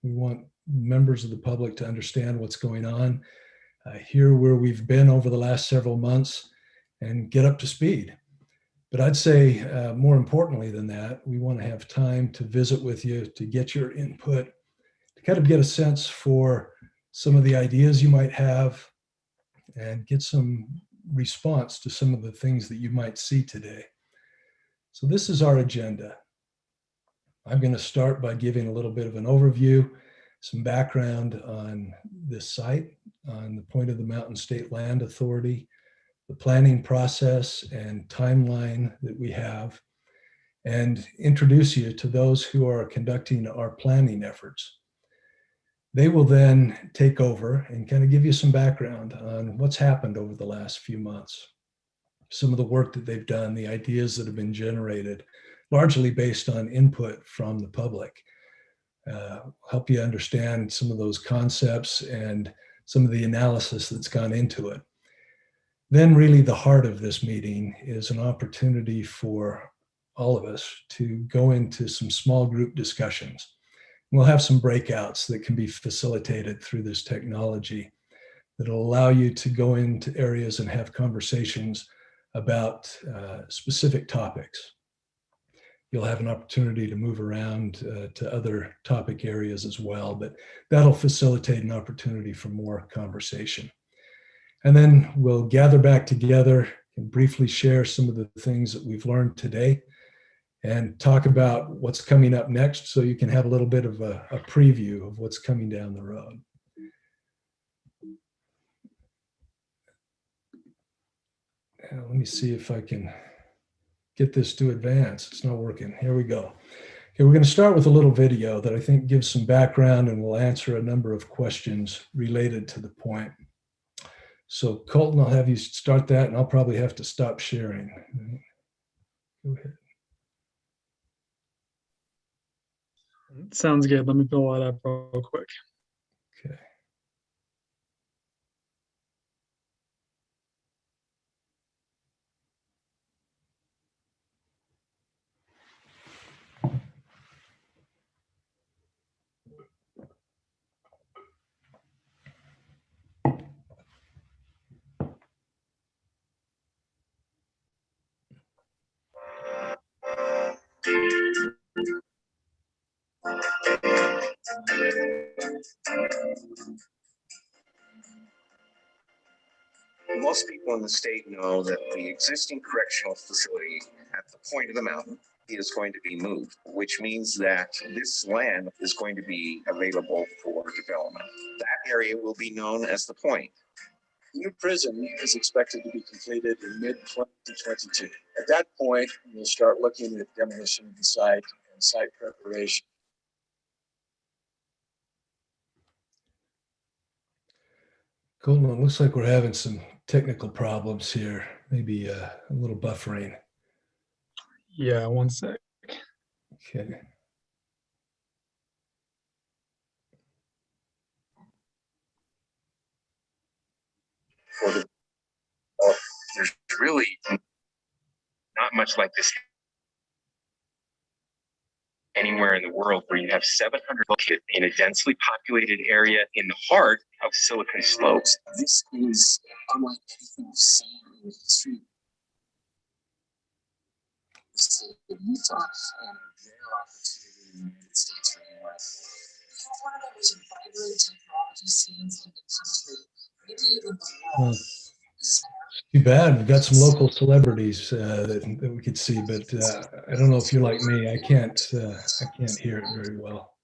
We want members of the public to understand what's going on, hear where we've been over the last several months, and get up to speed. But I'd say more importantly than that, we want to have time to visit with you, to get your input, to kind of get a sense for some of the ideas you might have and get some response to some of the things that you might see today. So this is our agenda. I'm going to start by giving a little bit of an overview, some background on this site, on the Point of the Mountain State Land Authority, the planning process and timeline that we have, and introduce you to those who are conducting our planning efforts. They will then take over and kind of give you some background on what's happened over the last few months, some of the work that they've done, the ideas that have been generated, largely based on input from the public. Help you understand some of those concepts and some of the analysis that's gone into it. Then really the heart of this meeting is an opportunity for all of us to go into some small group discussions. We'll have some breakouts that can be facilitated through this technology that'll allow you to go into areas and have conversations about specific topics. You'll have an opportunity to move around to other topic areas as well, but that'll facilitate an opportunity for more conversation. And then we'll gather back together and briefly share some of the things that we've learned today and talk about what's coming up next so you can have a little bit of a preview of what's coming down the road. Let me see if I can get this to advance. It's not working. Here we go. Okay, we're going to start with a little video that I think gives some background and will answer a number of questions related to the point. So Colton, I'll have you start that and I'll probably have to stop sharing. Go ahead. Sounds good. Let me pull that up real quick. Okay. Most people in the state know that the existing correctional facility at the Point of the Mountain is going to be moved, which means that this land is going to be available for development. That area will be known as the Point. The new prison is expected to be completed in mid-2022. At that point, we'll start looking at demolition of the site and site preparation. Colton, it looks like we're having some technical problems here, maybe a little buffering. Yeah, one sec. Okay. There's really not much like this anywhere in the world where you have 700 located in a densely populated area in the heart of Silicon Slopes. This is unlike anything we've seen in history. In Utah and their opportunity in the United States or the US. It's one of the most vibrant technology scenes in the country, maybe even the world. Too bad. We've got some local celebrities that we could see, but I don't know if you're like me. I can't hear it very well.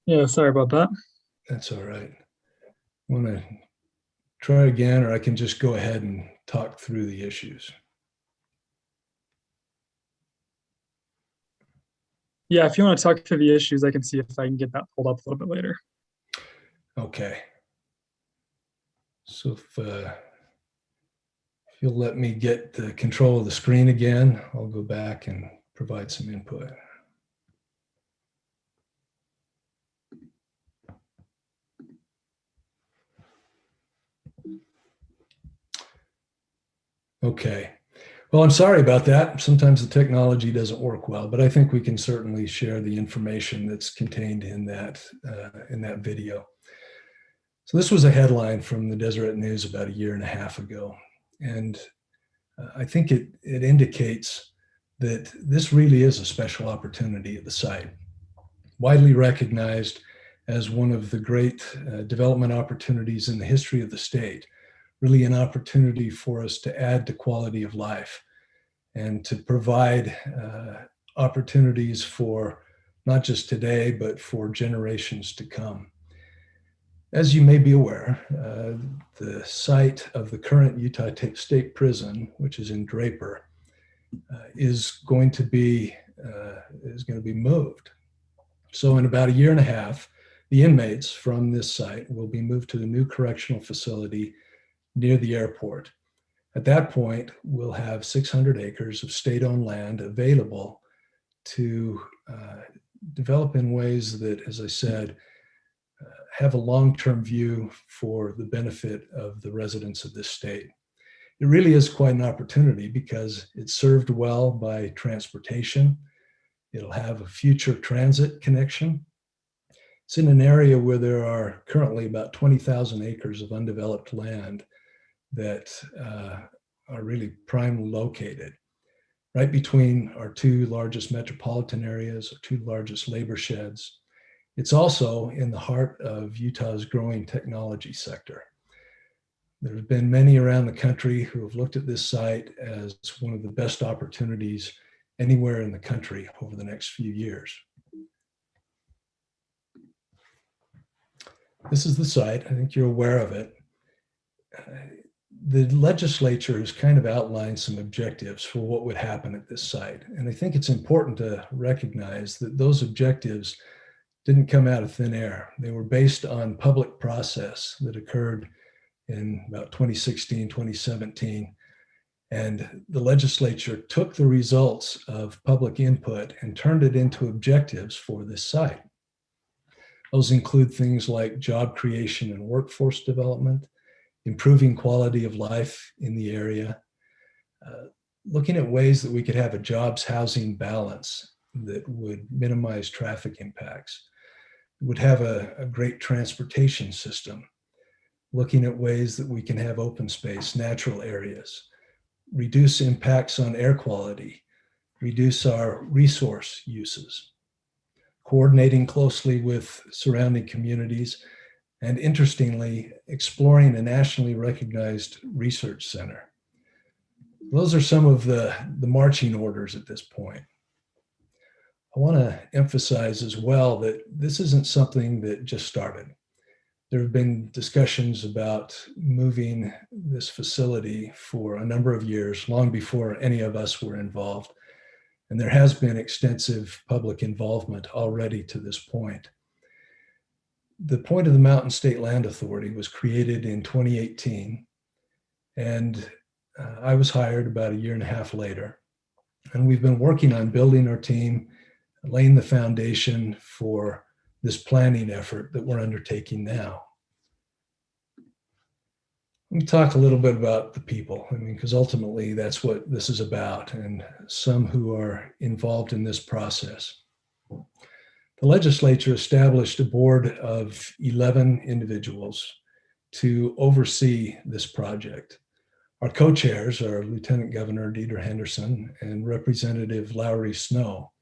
Yeah, sorry about that. That's all right. Want to try again, or I can just go ahead and talk through the issues. Yeah, if you want to talk through the issues, I can see if I can get that pulled up a little bit later. Okay. So if you'll let me get the control of the screen again, I'll go back and provide some input. Okay. Well, I'm sorry about that. Sometimes the technology doesn't work well, but I think we can certainly share the information that's contained in that video. So this was a headline from the Deseret News about a year and a half ago. And I think it indicates that this really is a special opportunity at the site, widely recognized as one of the great development opportunities in the history of the state, really an opportunity for us to add to quality of life and to provide opportunities for not just today, but for generations to come. As you may be aware, the site of the current Utah State Prison, which is in Draper, is going to be moved. So in about a year and a half, the inmates from this site will be moved to the new correctional facility near the airport. At that point, we'll have 600 acres of state-owned land available to develop in ways that, as I said, have a long-term view for the benefit of the residents of this state. It really is quite an opportunity because it's served well by transportation. It'll have a future transit connection. It's in an area where there are currently about 20,000 acres of undeveloped land that are really prime located, right between our two largest metropolitan areas, our two largest labor sheds. It's also in the heart of Utah's growing technology sector. There have been many around the country who have looked at this site as one of the best opportunities anywhere in the country over the next few years. This is the site. I think you're aware of it. The legislature has kind of outlined some objectives for what would happen at this site. And I think it's important to recognize that those objectives didn't come out of thin air. They were based on public process that occurred in about 2016, 2017. And the legislature took the results of public input and turned it into objectives for this site. Those include things like job creation and workforce development, improving quality of life in the area, looking at ways that we could have a jobs housing balance that would minimize traffic impacts, would have a great transportation system, looking at ways that we can have open space, natural areas, reduce impacts on air quality, reduce our resource uses, coordinating closely with surrounding communities, and interestingly, exploring a nationally recognized research center. Those are some of the marching orders at this point. I want to emphasize as well that this isn't something that just started. There have been discussions about moving this facility for a number of years, long before any of us were involved. And there has been extensive public involvement already to this point. The Point of the Mountain State Land Authority was created in 2018, and I was hired about a year and a half later. And we've been working on building our team, laying the foundation for this planning effort that we're undertaking now. Let me talk a little bit about the people. I mean, because ultimately that's what this is about, and some who are involved in this process. The legislature established a board of 11 individuals to oversee this project. Our co-chairs are Lieutenant Governor Deidre Henderson and Representative Lowry Snow.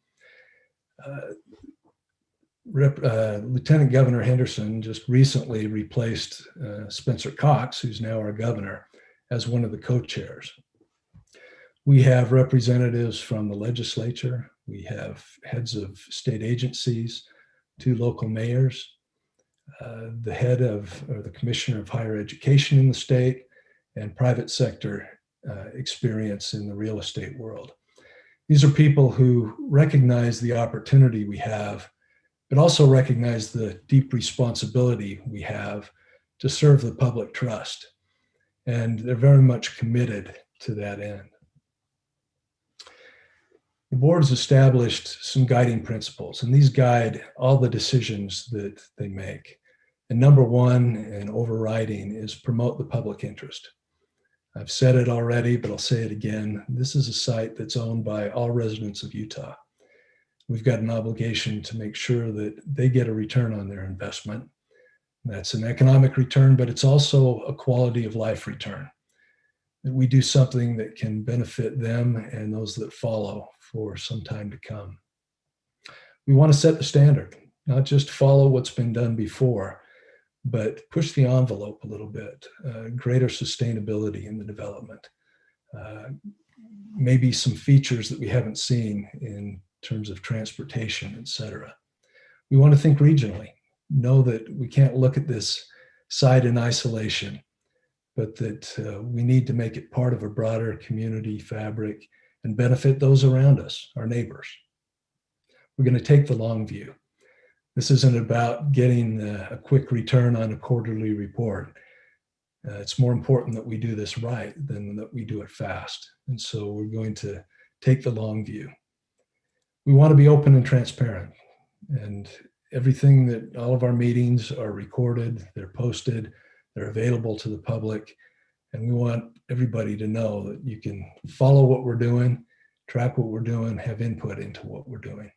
Lieutenant Governor Henderson just recently replaced Spencer Cox, who's now our governor, as one of the co-chairs. We have representatives from the legislature. We have heads of state agencies, 2 local mayors, the head of, or the commissioner of higher education in the state, and private sector experience in the real estate world. These are people who recognize the opportunity we have, but also recognize the deep responsibility we have to serve the public trust. And they're very much committed to that end. The board has established some guiding principles, and these guide all the decisions that they make. And number one, and overriding, is promote the public interest. I've said it already, but I'll say it again. This is a site that's owned by all residents of Utah. We've got an obligation to make sure that they get a return on their investment. That's an economic return, but it's also a quality of life return. That we do something that can benefit them and those that follow for some time to come. We want to set the standard, not just follow what's been done before, but push the envelope a little bit, greater sustainability in the development, maybe some features that we haven't seen in terms of transportation, et cetera. We want to think regionally, know that we can't look at this site in isolation, but that we need to make it part of a broader community fabric and benefit those around us, our neighbors. We're going to take the long view. This isn't about getting a quick return on a quarterly report. It's more important that we do this right than that we do it fast. And so we're going to take the long view. We want to be open and transparent. And everything that all of our meetings are recorded, they're posted, they're available to the public. And we want everybody to know that you can follow what we're doing, track what we're doing, have input into what we're doing.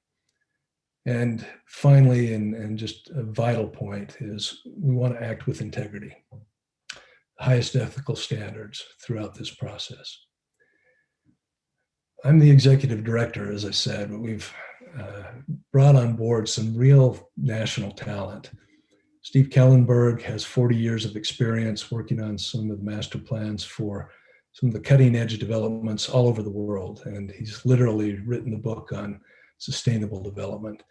And finally, and just a vital point, is we want to act with integrity, highest ethical standards throughout this process. I'm the executive director, as I said, but we've brought on board some real national talent. Steve Kellenberg has 40 years of experience working on some of the master plans for some of the cutting edge developments all over the world. And he's literally written the book on sustainable development.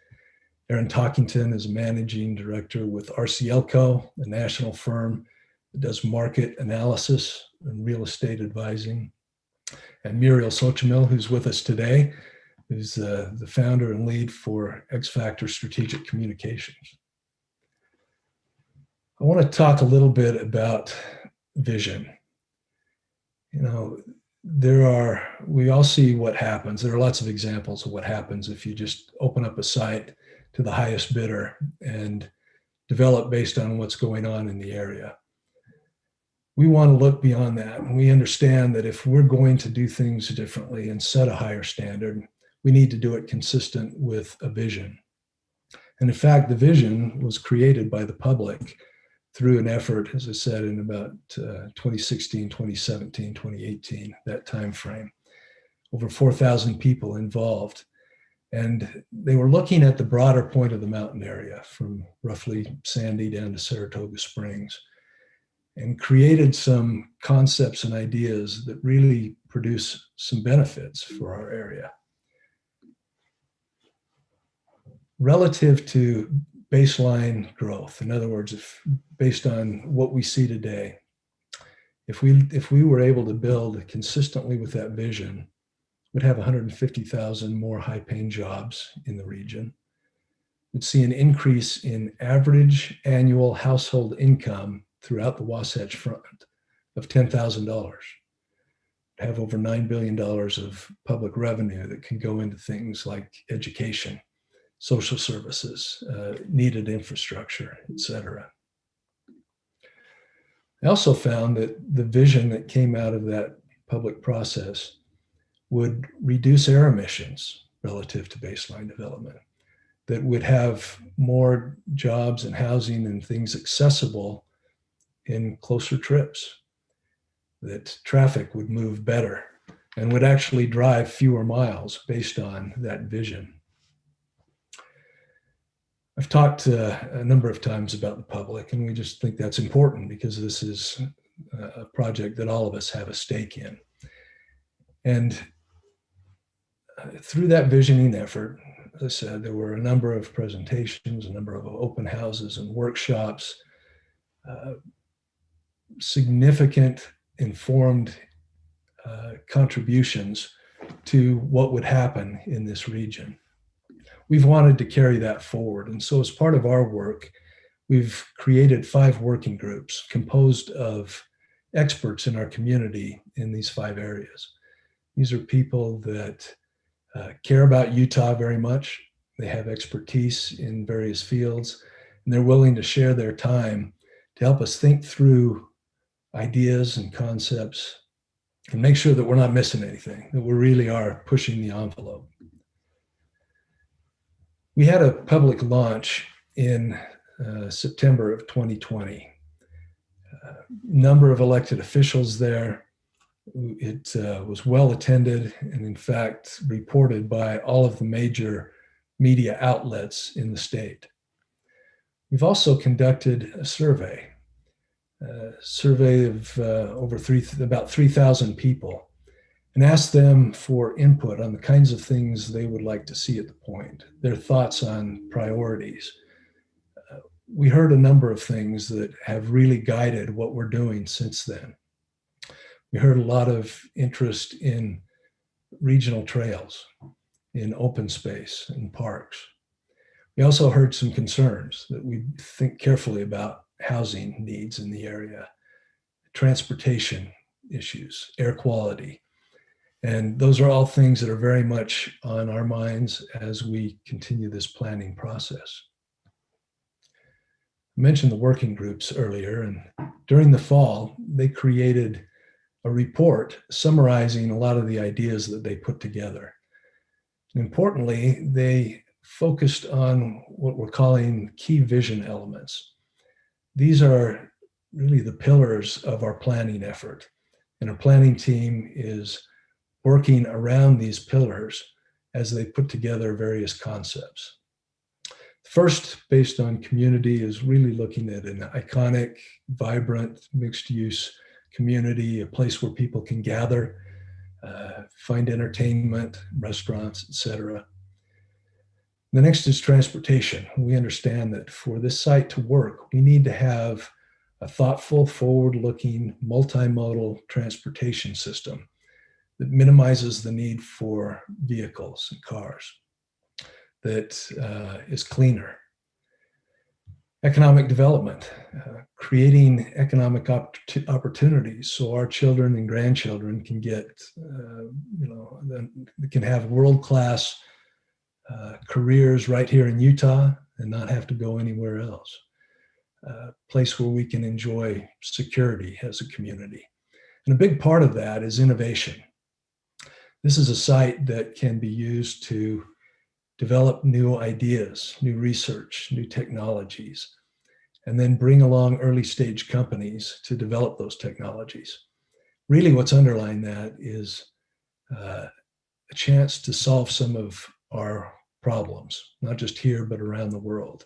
Aaron Talkington is a managing director with RCLCO, a national firm that does market analysis and real estate advising. And Muriel Xochimil, who's with us today, is the founder and lead for X Factor Strategic Communications. I want to talk a little bit about vision. You know, we all see what happens. There are lots of examples of what happens if you just open up a site to the highest bidder and develop based on what's going on in the area. We want to look beyond that. And we understand that if we're going to do things differently and set a higher standard, we need to do it consistent with a vision. And in fact, the vision was created by the public through an effort, as I said, in about 2016, 2017, 2018, that time frame. Over 4,000 people involved. And they were looking at the broader point of the mountain area from roughly Sandy down to Saratoga Springs, and created some concepts and ideas that really produce some benefits for our area. Relative to baseline growth, in other words, if based on what we see today, if we were able to build consistently with that vision, we'd have 150,000 more high-paying jobs in the region. We'd see an increase in average annual household income throughout the Wasatch Front of $10,000. Have over $9 billion of public revenue that can go into things like education, social services, needed infrastructure, et cetera. I also found that the vision that came out of that public process would reduce air emissions relative to baseline development, that would have more jobs and housing and things accessible in closer trips, that traffic would move better and would actually drive fewer miles based on that vision. I've talked a number of times about the public, and we just think that's important because this is a project that all of us have a stake in. And through that visioning effort, as I said, there were a number of presentations, a number of open houses and workshops, significant informed contributions to what would happen in this region. We've wanted to carry that forward. And so as part of our work, we've created 5 working groups composed of experts in our community in these 5 areas. These are people that care about Utah very much. They have expertise in various fields, and they're willing to share their time to help us think through ideas and concepts and make sure that we're not missing anything, that we really are pushing the envelope. We had a public launch in September of 2020. Number of elected officials there. It was well attended and in fact reported by all of the major media outlets in the state. We've also conducted a survey of about 3,000 people, and asked them for input on the kinds of things they would like to see at the point, their thoughts on priorities. We heard a number of things that have really guided what we're doing since then. We heard a lot of interest in regional trails, in open space, in parks. We also heard some concerns that we think carefully about housing needs in the area, transportation issues, air quality. And those are all things that are very much on our minds as we continue this planning process. I mentioned the working groups earlier, and during the fall, they created a report summarizing a lot of the ideas that they put together. And importantly, they focused on what we're calling key vision elements. These are really the pillars of our planning effort. And our planning team is working around these pillars as they put together various concepts. First, based on community, is really looking at an iconic, vibrant, mixed-use community, a place where people can gather, find entertainment, restaurants, etc. The next is transportation. We understand that for this site to work, we need to have a thoughtful, forward-looking, multimodal transportation system that minimizes the need for vehicles and cars, that is cleaner. Economic development, creating economic opportunities so our children and grandchildren can get, they can have world-class careers right here in Utah and not have to go anywhere else. A place where we can enjoy security as a community. And a big part of that is innovation. This is a site that can be used to develop new ideas, new research, new technologies, and then bring along early stage companies to develop those technologies. Really what's underlying that is a chance to solve some of our problems, not just here, but around the world.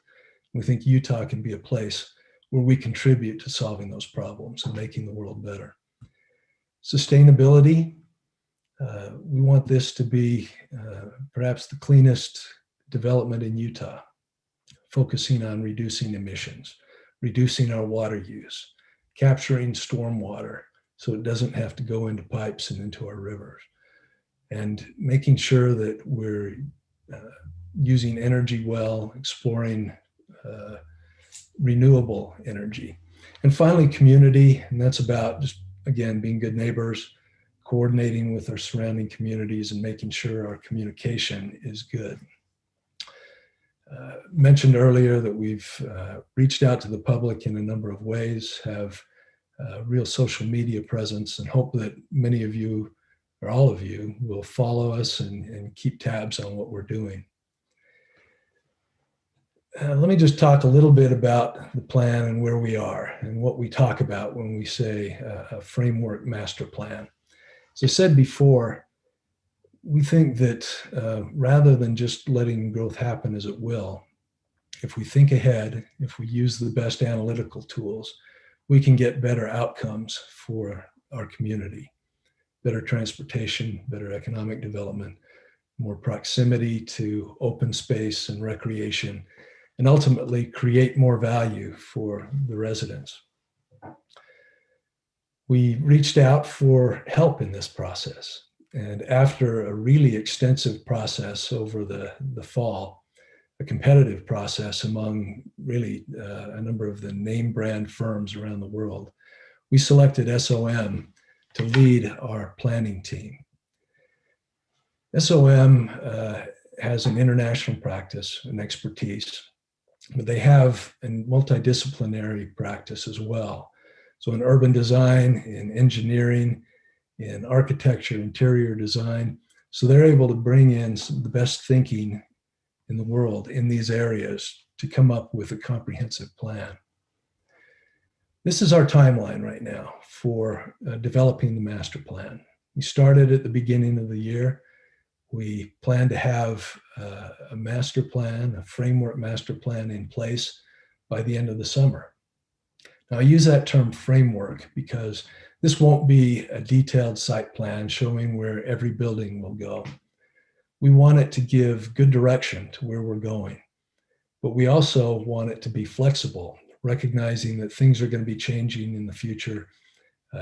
We think Utah can be a place where we contribute to solving those problems and making the world better. Sustainability, we want this to be perhaps the cleanest development in Utah, focusing on reducing emissions, reducing our water use, capturing stormwater so it doesn't have to go into pipes and into our rivers, and making sure that we're using energy well, exploring renewable energy. And finally, community, and that's about just, again, being good neighbors, coordinating with our surrounding communities and making sure our communication is good. Mentioned earlier that we've reached out to the public in a number of ways, have real social media presence, and hope that many of you, or all of you, will follow us and keep tabs on what we're doing. Let me just talk a little bit about the plan and where we are and what we talk about when we say a framework master plan. As I said before, we think that rather than just letting growth happen as it will, if we think ahead, if we use the best analytical tools, we can get better outcomes for our community, better transportation, better economic development, more proximity to open space and recreation, and ultimately create more value for the residents. We reached out for help in this process. And after a really extensive process over the fall, a competitive process among really a number of the name brand firms around the world, we selected SOM to lead our planning team. SOM has an international practice and expertise, but they have a multidisciplinary practice as well. So in urban design, in engineering, in architecture, interior design. So they're able to bring in some of the best thinking in the world in these areas to come up with a comprehensive plan. This is our timeline right now for developing the master plan. We started at the beginning of the year. We plan to have a master plan, a framework master plan in place by the end of the summer. Now, I use that term framework because this won't be a detailed site plan showing where every building will go. We want it to give good direction to where we're going, but we also want it to be flexible, recognizing that things are going to be changing in the future,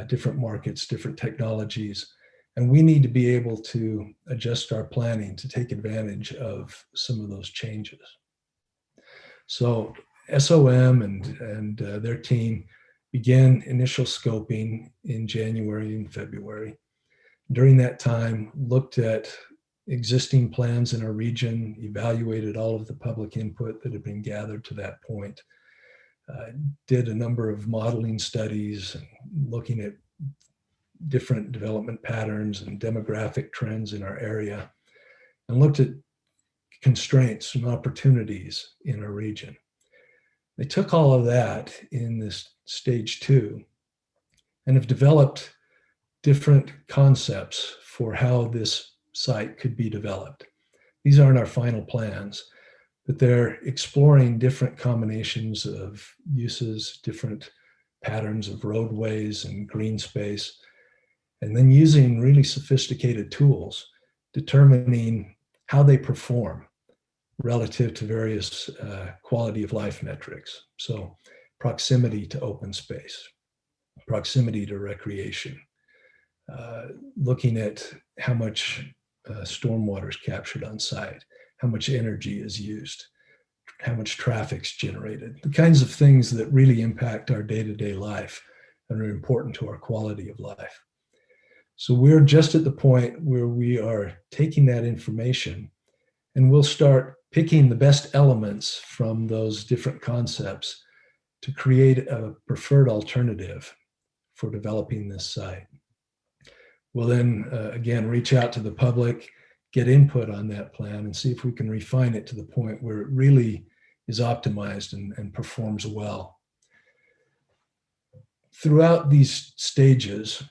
different markets, different technologies, and we need to be able to adjust our planning to take advantage of some of those changes. So SOM and their team began initial scoping in January and February. During that time, looked at existing plans in our region, evaluated all of the public input that had been gathered to that point, did a number of modeling studies, looking at different development patterns and demographic trends in our area, and looked at constraints and opportunities in our region. They took all of that in this stage 2 and have developed different concepts for how this site could be developed. These aren't our final plans, but they're exploring different combinations of uses, different patterns of roadways and green space, and then using really sophisticated tools, determining how they perform relative to various quality of life metrics. So proximity to open space, proximity to recreation, looking at how much stormwater is captured on site, how much energy is used, how much traffic's generated, the kinds of things that really impact our day-to-day life and are important to our quality of life. So we're just at the point where we are taking that information and we'll start picking the best elements from those different concepts to create a preferred alternative for developing this site. We'll then, again, reach out to the public, get input on that plan, and see if we can refine it to the point where it really is optimized and performs well. Throughout these stages,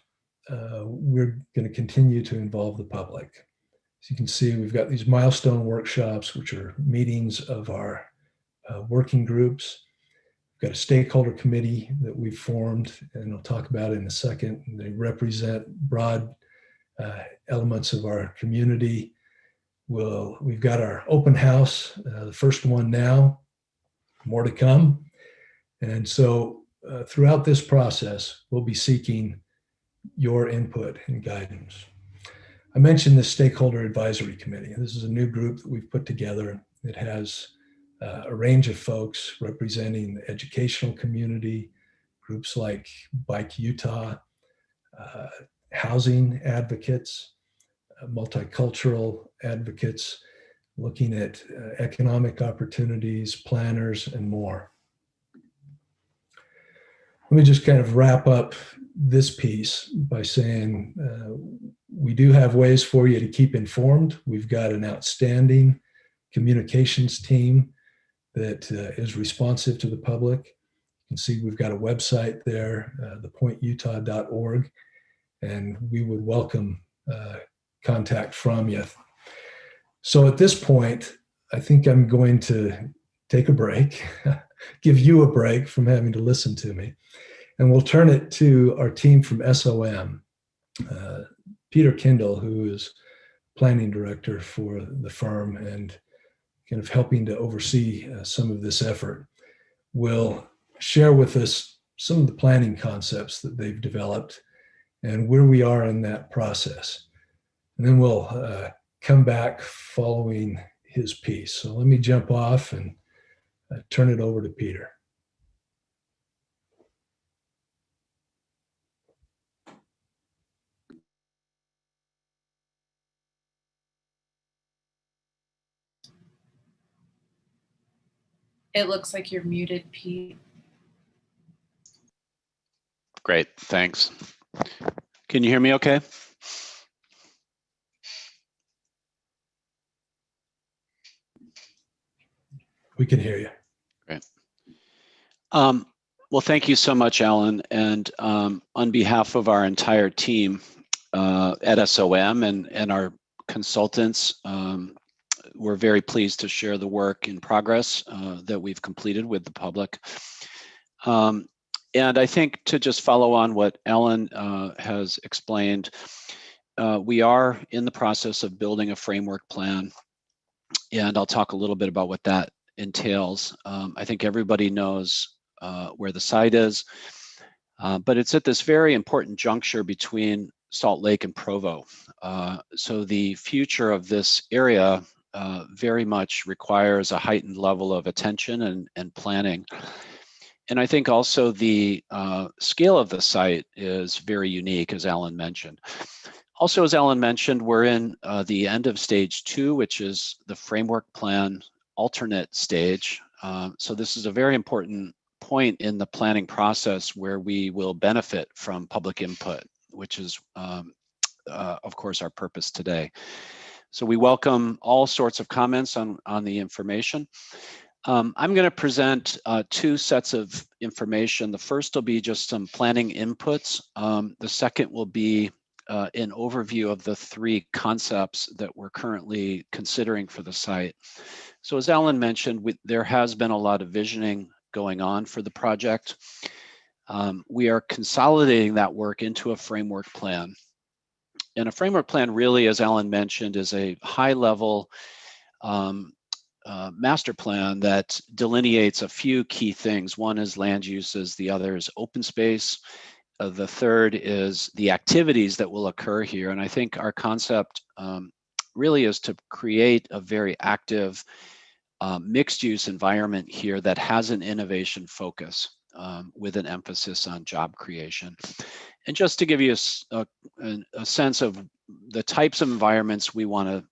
we're going to continue to involve the public. As you can see, we've got these milestone workshops, which are meetings of our working groups. We've got a stakeholder committee that we've formed, and I'll talk about it in a second. They represent broad elements of our community. We've got our open house, the first one now, more to come. And so throughout this process, we'll be seeking your input and guidance. I mentioned the Stakeholder Advisory Committee. This is a new group that we've put together. It has a range of folks representing the educational community, groups like Bike Utah, housing advocates, multicultural advocates, looking at economic opportunities, planners, and more. Let me just kind of wrap up this piece by saying we do have ways for you to keep informed. We've got an outstanding communications team that is responsive to the public. You can see we've got a website there, thepointutah.org, and we would welcome contact from you. So at this point, I think I'm going to take a break, give you a break from having to listen to me, and we'll turn it to our team from SOM, Peter Kindle, who is planning director for the firm and kind of helping to oversee some of this effort, will share with us some of the planning concepts that they've developed and where we are in that process. And then we'll come back following his piece. So let me jump off and turn it over to Peter. It looks like you're muted, Pete. Great, thanks. Can Can you hear me okay? We can hear you. Great. Well, thank you so much, Alan. And on behalf of our entire team at SOM and our consultants, we're very pleased to share the work in progress that we've completed with the public. And I think to just follow on what Alan has explained, we are in the process of building a framework plan, and I'll talk a little bit about what that entails. I think everybody knows where the site is, but it's at this very important juncture between Salt Lake and Provo. So the future of this area very much requires a heightened level of attention and planning. And I think also the scale of the site is very unique, as Alan mentioned. Also, as Alan mentioned, we're in the end of stage 2, which is the framework plan alternate stage. So this is a very important point in the planning process where we will benefit from public input, which is, of course, our purpose today. So we welcome all sorts of comments on the information. I'm going to present 2 sets of information. The first will be just some planning inputs. The second will be an overview of the 3 concepts that we're currently considering for the site. So as Alan mentioned, there has been a lot of visioning going on for the project. We are consolidating that work into a framework plan. And a framework plan really, as Alan mentioned, is a high-level master plan that delineates a few key things. One is land uses, the other is open space. The third is the activities that will occur here. And I think our concept really is to create a very active mixed use environment here that has an innovation focus with an emphasis on job creation. And just to give you a sense of the types of environments we want to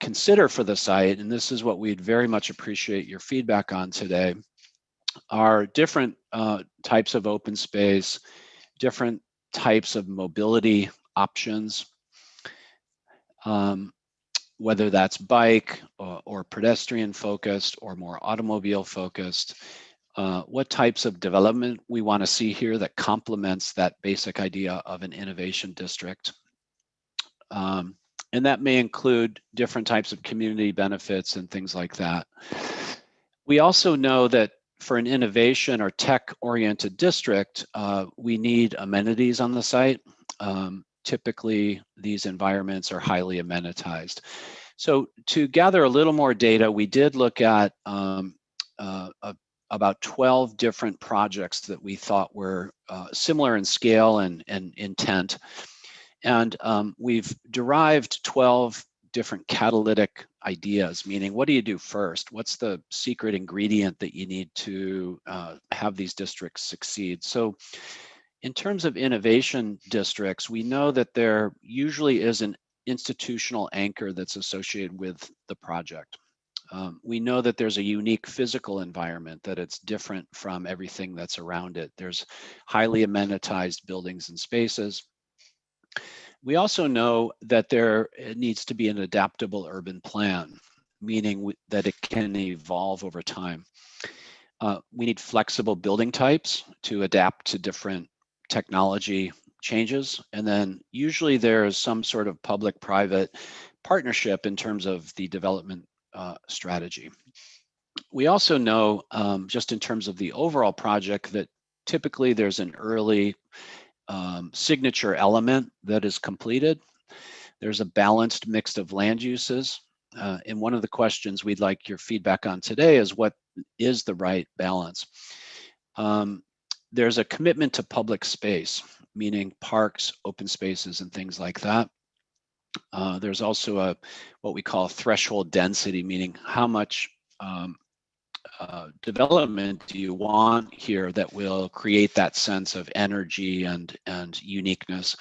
consider for the site, and this is what we'd very much appreciate your feedback on today, are different types of open space, different types of mobility options, whether that's bike or pedestrian focused or more automobile focused, what types of development we want to see here that complements that basic idea of an innovation district. And that may include different types of community benefits and things like that. We also know that for an innovation or tech-oriented district, we need amenities on the site. Typically, these environments are highly amenitized. So to gather a little more data, we did look at about 12 different projects that we thought were similar in scale and intent. And we've derived 12 different catalytic ideas, meaning what do you do first? What's the secret ingredient that you need to have these districts succeed? So in terms of innovation districts, we know that there usually is an institutional anchor that's associated with the project. We know that there's a unique physical environment, that it's different from everything that's around it. There's highly amenitized buildings and spaces. We also know that there needs to be an adaptable urban plan, meaning that it can evolve over time. We need flexible building types to adapt to different technology changes. And then usually there is some sort of public-private partnership in terms of the development strategy. We also know, just in terms of the overall project, that typically there's an early signature element that is completed. There's a balanced mix of land uses. And one of the questions we'd like your feedback on today is, what is the right balance? There's a commitment to public space, meaning parks, open spaces, and things like that. There's also what we call threshold density, meaning how much development do you want here that will create that sense of energy and uniqueness,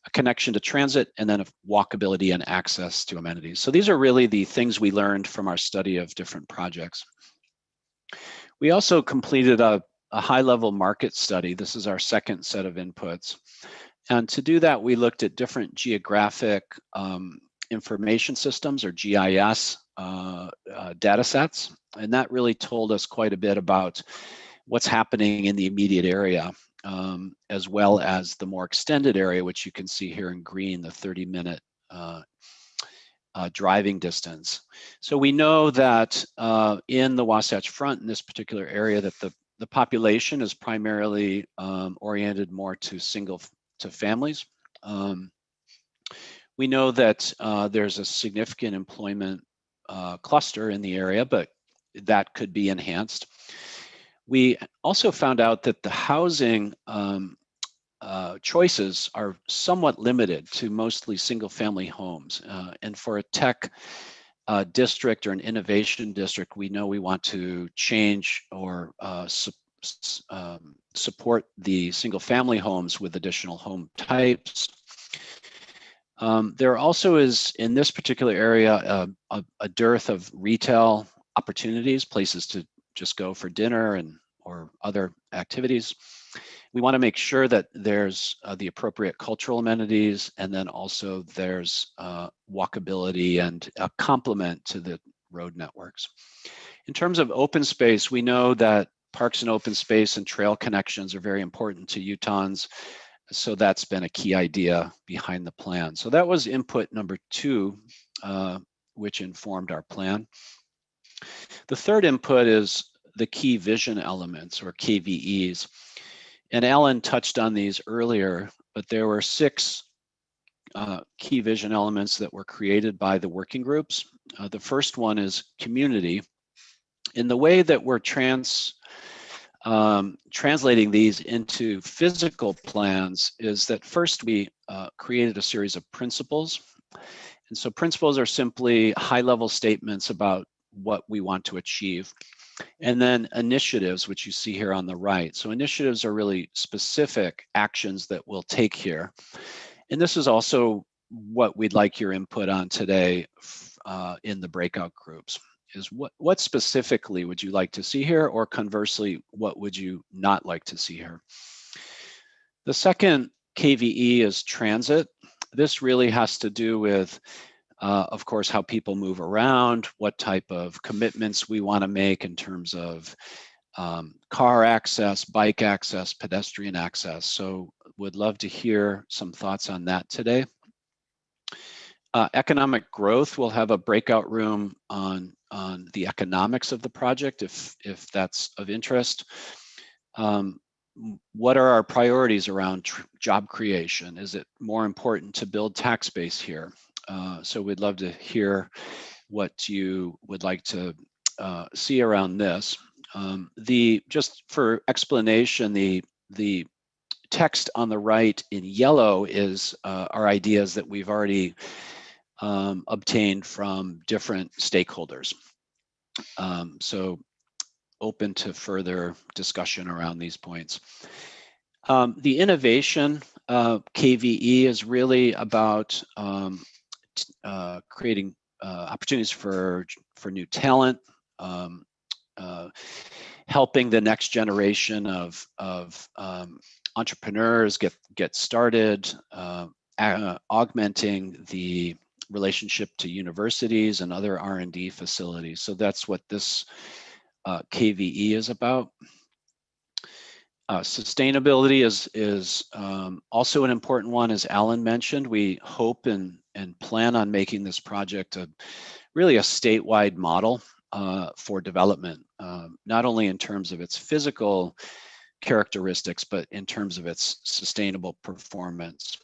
a connection to transit, and then walkability and access to amenities. So these are really the things we learned from our study of different projects. We also completed a high-level market study. This is our second set of inputs. And to do that, we looked at different geographic information systems, or GIS data sets. And that really told us quite a bit about what's happening in the immediate area, as well as the more extended area, which you can see here in green, the 30-minute driving distance. So we know that in the Wasatch Front, in this particular area, that the population is primarily oriented more to families. We know that there's a significant employment cluster in the area, but that could be enhanced. We also found out that the housing choices are somewhat limited to mostly single-family homes. And for a tech district or an innovation district, we know we want to change or support the single-family homes with additional home types. There also is, in this particular area, a dearth of retail opportunities, places to just go for dinner or other activities. We want to make sure that there's the appropriate cultural amenities, and then also there's walkability and a complement to the road networks. In terms of open space, we know that parks and open space and trail connections are very important to Utahns. So that's been a key idea behind the plan. So that was input number 2, which informed our plan. The third input is the key vision elements, or KVEs. And Alan touched on these earlier, but there were 6 key vision elements that were created by the working groups. The first one is community. In the way that we're translating these into physical plans is that first we created a series of principles. And so principles are simply high-level statements about what we want to achieve. And then initiatives, which you see here on the right. So initiatives are really specific actions that we'll take here. And this is also what we'd like your input on today in the breakout groups, is what specifically would you like to see here, or conversely, what would you not like to see here? The second KVE is transit. This really has to do with of course, how people move around, what type of commitments we want to make in terms of car access, bike access, pedestrian access. So would love to hear some thoughts on that today. Economic growth, we'll have a breakout room on the economics of the project if that's of interest. What are our priorities around job creation? Is it more important to build tax base here? So we'd love to hear what you would like to see around this. Just for explanation, the text on the right in yellow is our ideas that we've already obtained from different stakeholders. So open to further discussion around these points. The innovation KVE is really about creating opportunities for new talent, helping the next generation of entrepreneurs get started, augmenting the relationship to universities and other R&D facilities. So that's what this KVE is about. Sustainability is also an important one, as Alan mentioned. We hope and plan on making this project really a statewide model for development, not only in terms of its physical characteristics, but in terms of its sustainable performance.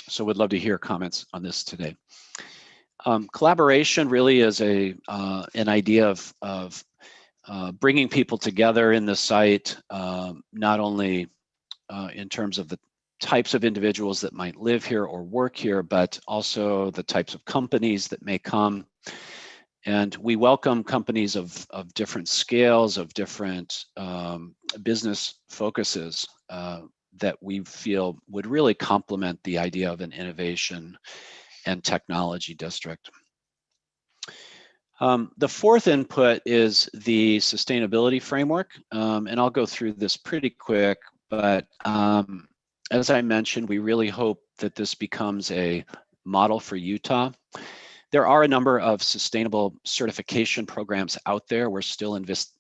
So we'd love to hear comments on this today. Collaboration really is an idea of bringing people together in the site, not only in terms of the types of individuals that might live here or work here, but also the types of companies that may come. And we welcome companies of different scales, of different business focuses that we feel would really complement the idea of an innovation and technology district. The fourth input is the sustainability framework, and I'll go through this pretty quick, but as I mentioned, we really hope that this becomes a model for Utah. There are a number of sustainable certification programs out there. We're still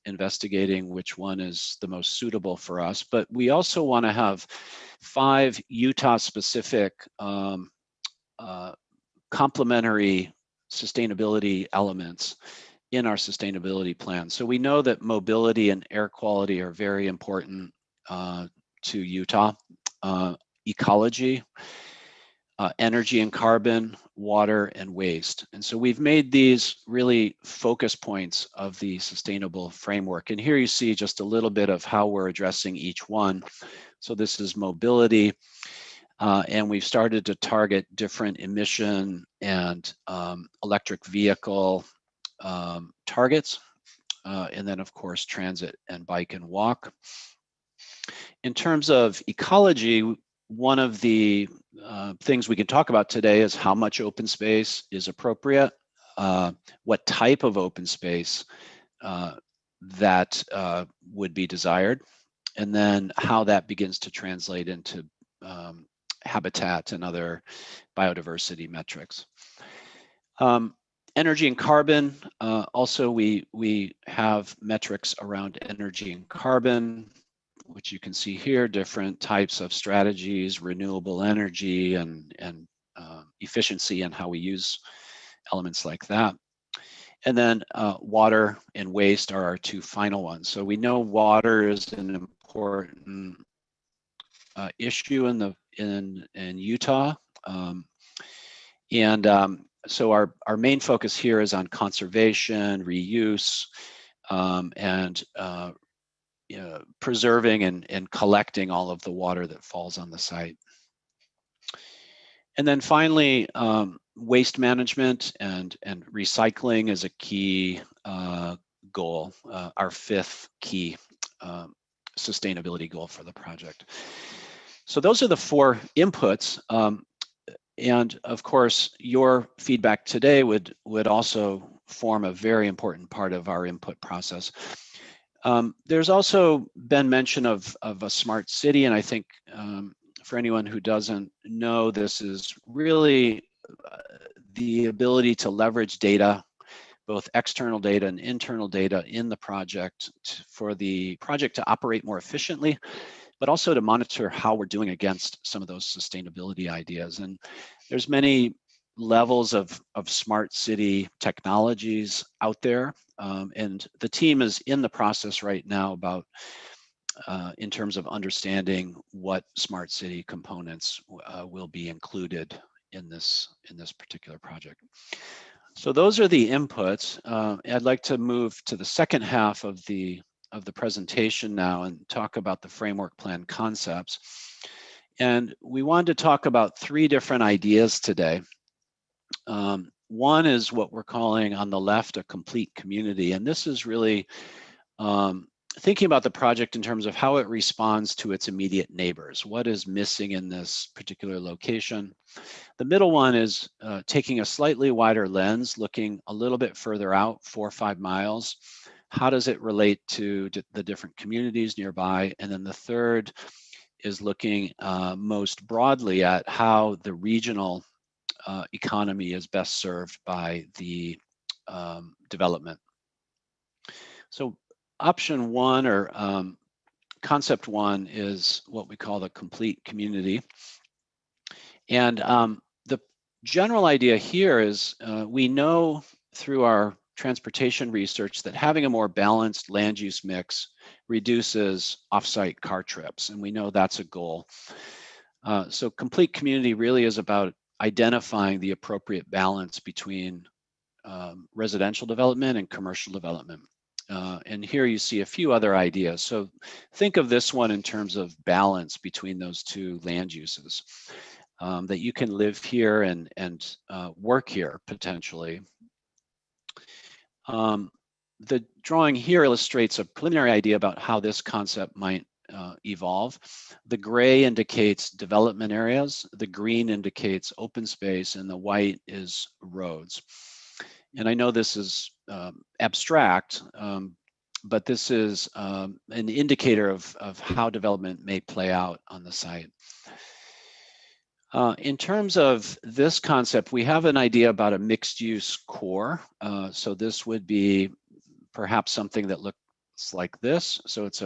investigating which one is the most suitable for us, but we also want to have 5 Utah-specific complementary sustainability elements in our sustainability plan. So we know that mobility and air quality are very important to Utah. Ecology, energy and carbon, water and waste. And so we've made these really focus points of the sustainable framework. And here you see just a little bit of how we're addressing each one. So this is mobility, and we've started to target different emission and electric vehicle targets. And then of course, transit and bike and walk. In terms of ecology, one of the things we can talk about today is how much open space is appropriate, what type of open space that would be desired, and then how that begins to translate into habitat and other biodiversity metrics. Energy and carbon, also we have metrics around energy and carbon, which you can see here, different types of strategies, renewable energy and efficiency and how we use elements like that. And then water and waste are our 2 final ones. So we know water is an important issue in Utah. So our main focus here is on conservation, reuse, and preserving and collecting all of the water that falls on the site. And then finally, waste management and recycling is a key goal, our 5th key sustainability goal for the project. So those are the 4 inputs. And of course, your feedback today would also form a very important part of our input process. There's also been mention of a smart city, and I think for anyone who doesn't know, this is really the ability to leverage data, both external data and internal data in the project for the project to operate more efficiently, but also to monitor how we're doing against some of those sustainability ideas. And there's many levels of smart city technologies out there. And the team is in the process right now about in terms of understanding what smart city components will be included in this particular project. So those are the inputs. I'd like to move to the second half of the presentation now and talk about the framework plan concepts. And we wanted to talk about 3 different ideas today. One is what we're calling on the left a complete community, and this is really thinking about the project in terms of how it responds to its immediate neighbors. What is missing in this particular location? The middle one is taking a slightly wider lens, looking a little bit further out, 4 or 5 miles. How does it relate to the different communities nearby? And then the third is looking most broadly at how the regional economy is best served by the development. So option 1 or concept 1 is what we call the complete community. And the general idea here is we know through our transportation research that having a more balanced land use mix reduces offsite car trips, and we know that's a goal. So complete community really is about identifying the appropriate balance between residential development and commercial development. And here you see a few other ideas. So think of this one in terms of balance between those 2 land uses, that you can live here and work here potentially. The drawing here illustrates a preliminary idea about how this concept might evolve. The gray indicates development areas, the green indicates open space, and the white is roads. And I know this is abstract, but this is an indicator of how development may play out on the site. In terms of this concept, we have an idea about a mixed-use core. So this would be perhaps something that looks like this. So it's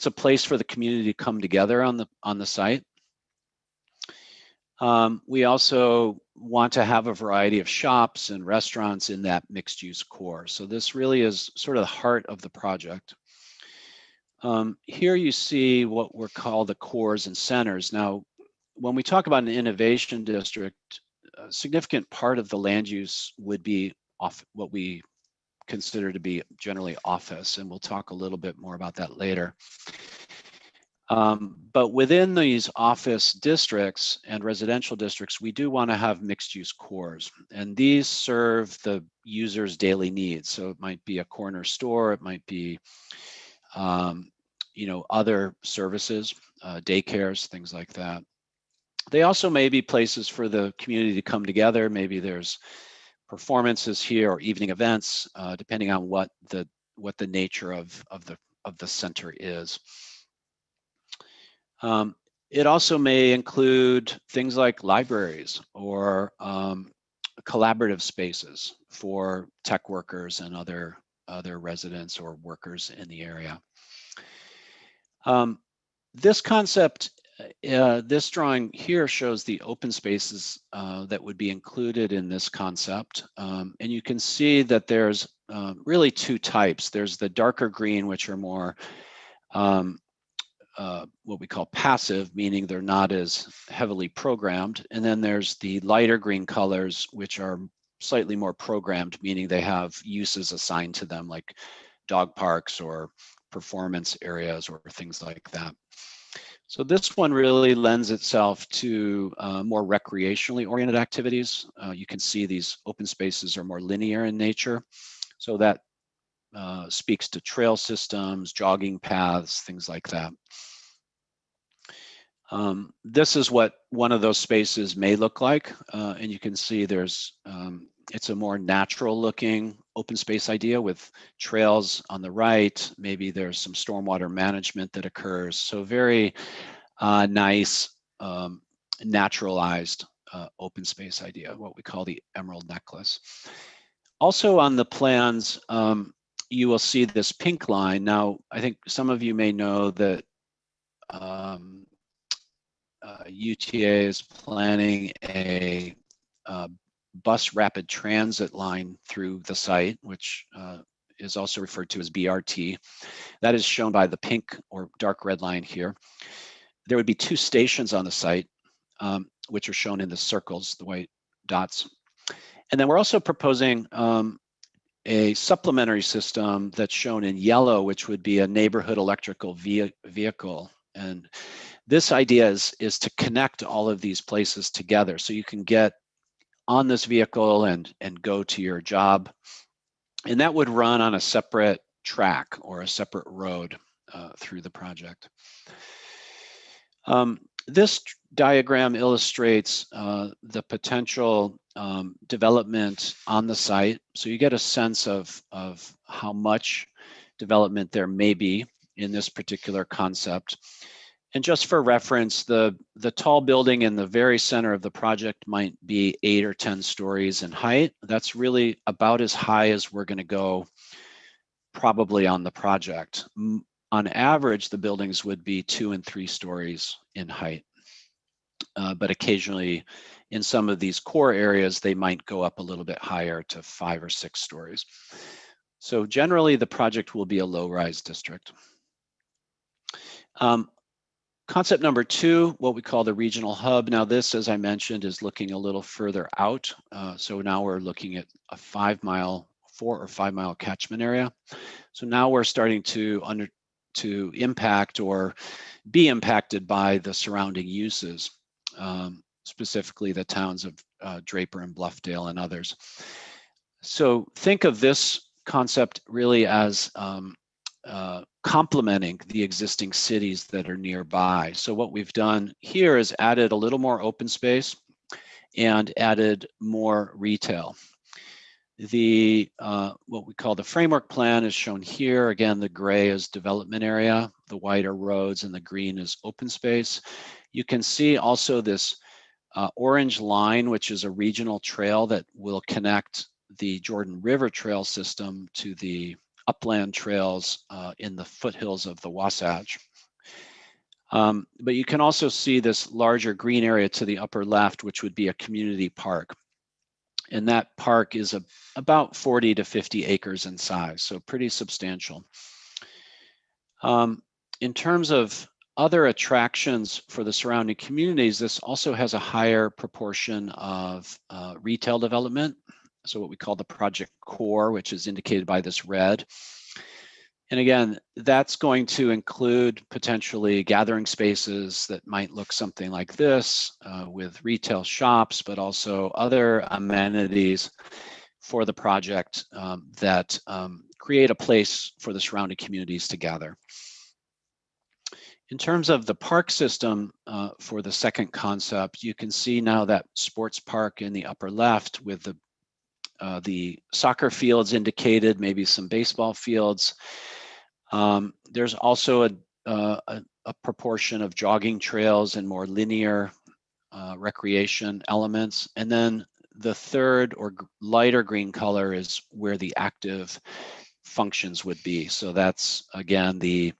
a place for the community to come together on the site. We also want to have a variety of shops and restaurants in that mixed-use core. So this really is sort of the heart of the project. Here you see what we're called the cores and centers. Now, when we talk about an innovation district, a significant part of the land use would be off what we consider to be generally office, and we'll talk a little bit more about that later. But within these office districts and residential districts, we do want to have mixed-use cores, and these serve the user's daily needs. So it might be a corner store, it might be other services, daycares, things like that. They also may be places for the community to come together. Maybe there's performances here or evening events, depending on what the nature of the center is. It also may include things like libraries or collaborative spaces for tech workers and other residents or workers in the area. This concept, this drawing here shows the open spaces that would be included in this concept. And you can see that there's really two types. There's the darker green, which are more what we call passive, meaning they're not as heavily programmed. And then there's the lighter green colors, which are slightly more programmed, meaning they have uses assigned to them, like dog parks or performance areas or things like that. So this one really lends itself to more recreationally oriented activities. You can see these open spaces are more linear in nature. So that speaks to trail systems, jogging paths, things like that. This is what one of those spaces may look like. And you can see there's, it's a more natural looking open space idea with trails on the right. Maybe there's some stormwater management that occurs. So very nice, naturalized open space idea, what we call the Emerald Necklace. Also on the plans, you will see this pink line. Now, I think some of you may know that UTA is planning a bus rapid transit line through the site, which is also referred to as BRT. That is shown by the pink or dark red line here. There would be 2 stations on the site, which are shown in the circles, the white dots. And then we're also proposing a supplementary system that's shown in yellow, which would be a neighborhood electrical vehicle. And this idea is to connect all of these places together so you can get on this vehicle and go to your job. And that would run on a separate track or a separate road through the project. This diagram illustrates the potential development on the site. So you get a sense of how much development there may be in this particular concept. And just for reference, the tall building in the very center of the project might be 8 or 10 stories in height. That's really about as high as we're going to go probably on the project. On average, the buildings would be 2 and 3 stories in height. But occasionally in some of these core areas, they might go up a little bit higher to 5 or 6 stories. So generally the project will be a low-rise district. Concept number 2, what we call the regional hub. Now this, as I mentioned, is looking a little further out. So now we're looking at a 4 or 5 mile catchment area. So now we're starting to impact or be impacted by the surrounding uses, specifically the towns of Draper and Bluffdale and others. So think of this concept really as complementing the existing cities that are nearby. So what we've done here is added a little more open space and added more retail. what we call the framework plan is shown here. Again, the gray is development area, the white are roads, and the green is open space. You can see also this orange line, which is a regional trail that will connect the Jordan River Trail system to the upland trails in the foothills of the Wasatch. But you can also see this larger green area to the upper left, which would be a community park. And that park is about 40 to 50 acres in size, so pretty substantial. In terms of other attractions for the surrounding communities, this also has a higher proportion of retail development. So what we call the project core, which is indicated by this red. And again, that's going to include potentially gathering spaces that might look something like this with retail shops, but also other amenities for the project that create a place for the surrounding communities to gather. In terms of the park system for the second concept, you can see now that sports park in the upper left with the soccer fields indicated, maybe some baseball fields. There's also a proportion of jogging trails and more linear recreation elements. And then the third or lighter green color is where the active functions would be. So that's again the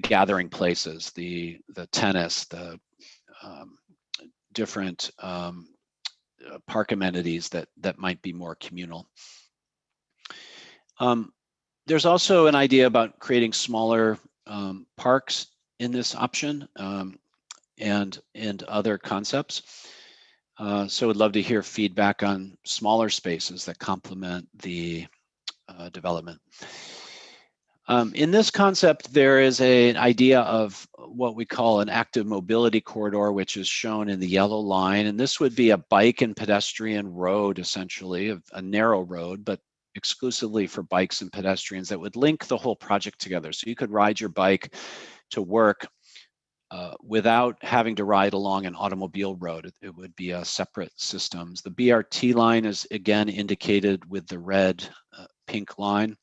gathering places, the tennis, the different park amenities that might be more communal. There's also an idea about creating smaller parks in this option and other concepts. So I'd love to hear feedback on smaller spaces that complement the development. In this concept, there is an idea of what we call an active mobility corridor, which is shown in the yellow line. And this would be a bike and pedestrian road, essentially, a narrow road, but exclusively for bikes and pedestrians that would link the whole project together. So you could ride your bike to work without having to ride along an automobile road. It would be a separate systems. The BRT line is again indicated with the red pink line.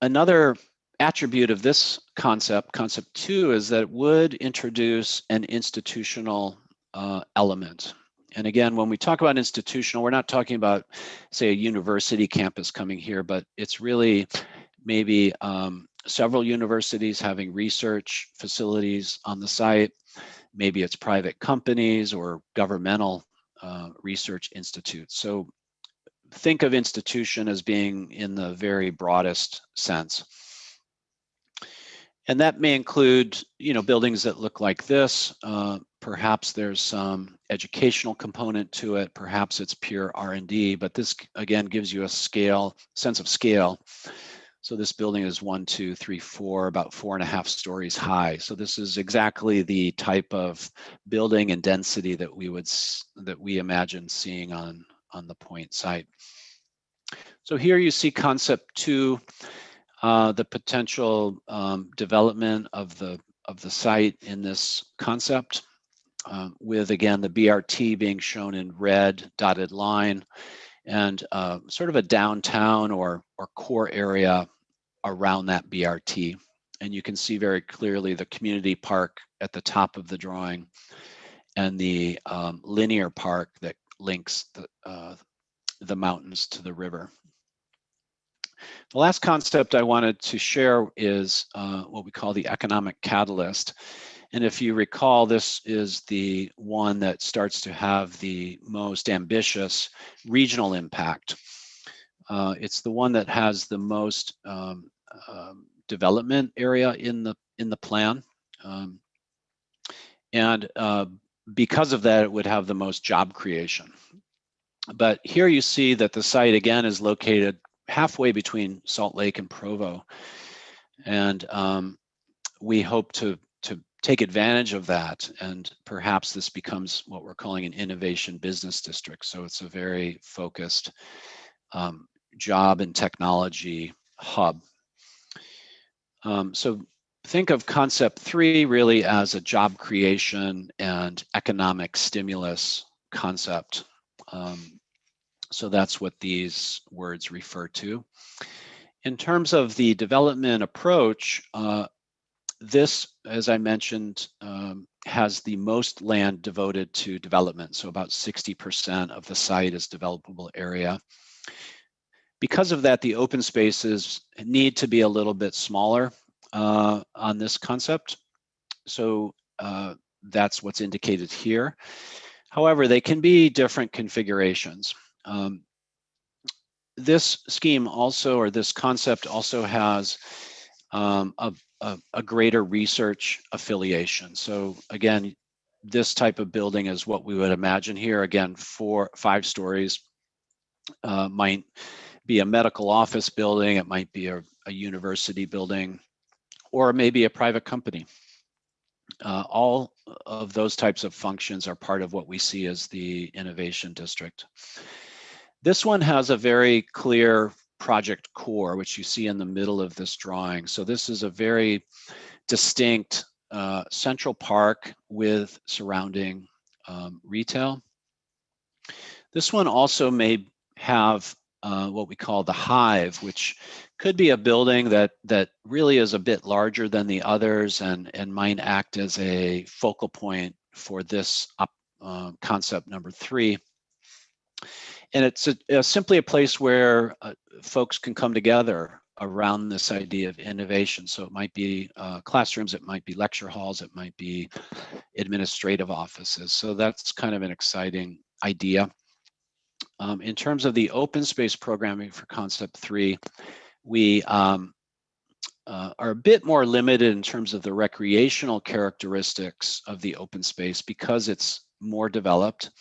Another attribute of this concept 2, is that it would introduce an institutional element. And again, when we talk about institutional, we're not talking about, say, a university campus coming here, but it's really maybe several universities having research facilities on the site. Maybe it's private companies or governmental research institutes. So think of institution as being in the very broadest sense. And that may include, buildings that look like this. Perhaps there's some educational component to it. Perhaps it's pure R&D, but this again gives you a sense of scale. So this building is 1, 2, 3, 4, about 4.5 stories high. So this is exactly the type of building and density that we imagine seeing on the Point site. So here you see concept 2, the potential development of the site in this concept, with again the BRT being shown in red dotted line, and sort of a downtown or core area around that BRT. And you can see very clearly the community park at the top of the drawing and the linear park that links the mountains to the river. The last concept I wanted to share is what we call the economic catalyst. And if you recall, this is the one that starts to have the most ambitious regional impact. It's the one that has the most development area in the plan. And because of that, it would have the most job creation. But here you see that the site again is located halfway between Salt Lake and Provo. And we hope to take advantage of that. And perhaps this becomes what we're calling an innovation business district. So it's a very focused job and technology hub. So think of concept 3 really as a job creation and economic stimulus concept. So that's what these words refer to. In terms of the development approach, this, as I mentioned, has the most land devoted to development. So about 60% of the site is developable area. Because of that, the open spaces need to be a little bit smaller on this concept. So that's what's indicated here. However, they can be different configurations. This scheme also, or this concept also has a greater research affiliation. So again, this type of building is what we would imagine here. Again, 5 stories, might be a medical office building, it might be a university building, or maybe a private company. All of those types of functions are part of what we see as the innovation district. This one has a very clear project core, which you see in the middle of this drawing. So this is a very distinct central park with surrounding retail. This one also may have what we call the hive, which could be a building that really is a bit larger than the others and might act as a focal point for this concept number 3. And it's simply a place where folks can come together around this idea of innovation. So it might be classrooms, it might be lecture halls, it might be administrative offices. So that's kind of an exciting idea. In terms of the open space programming for concept 3, we are a bit more limited in terms of the recreational characteristics of the open space because it's more developed.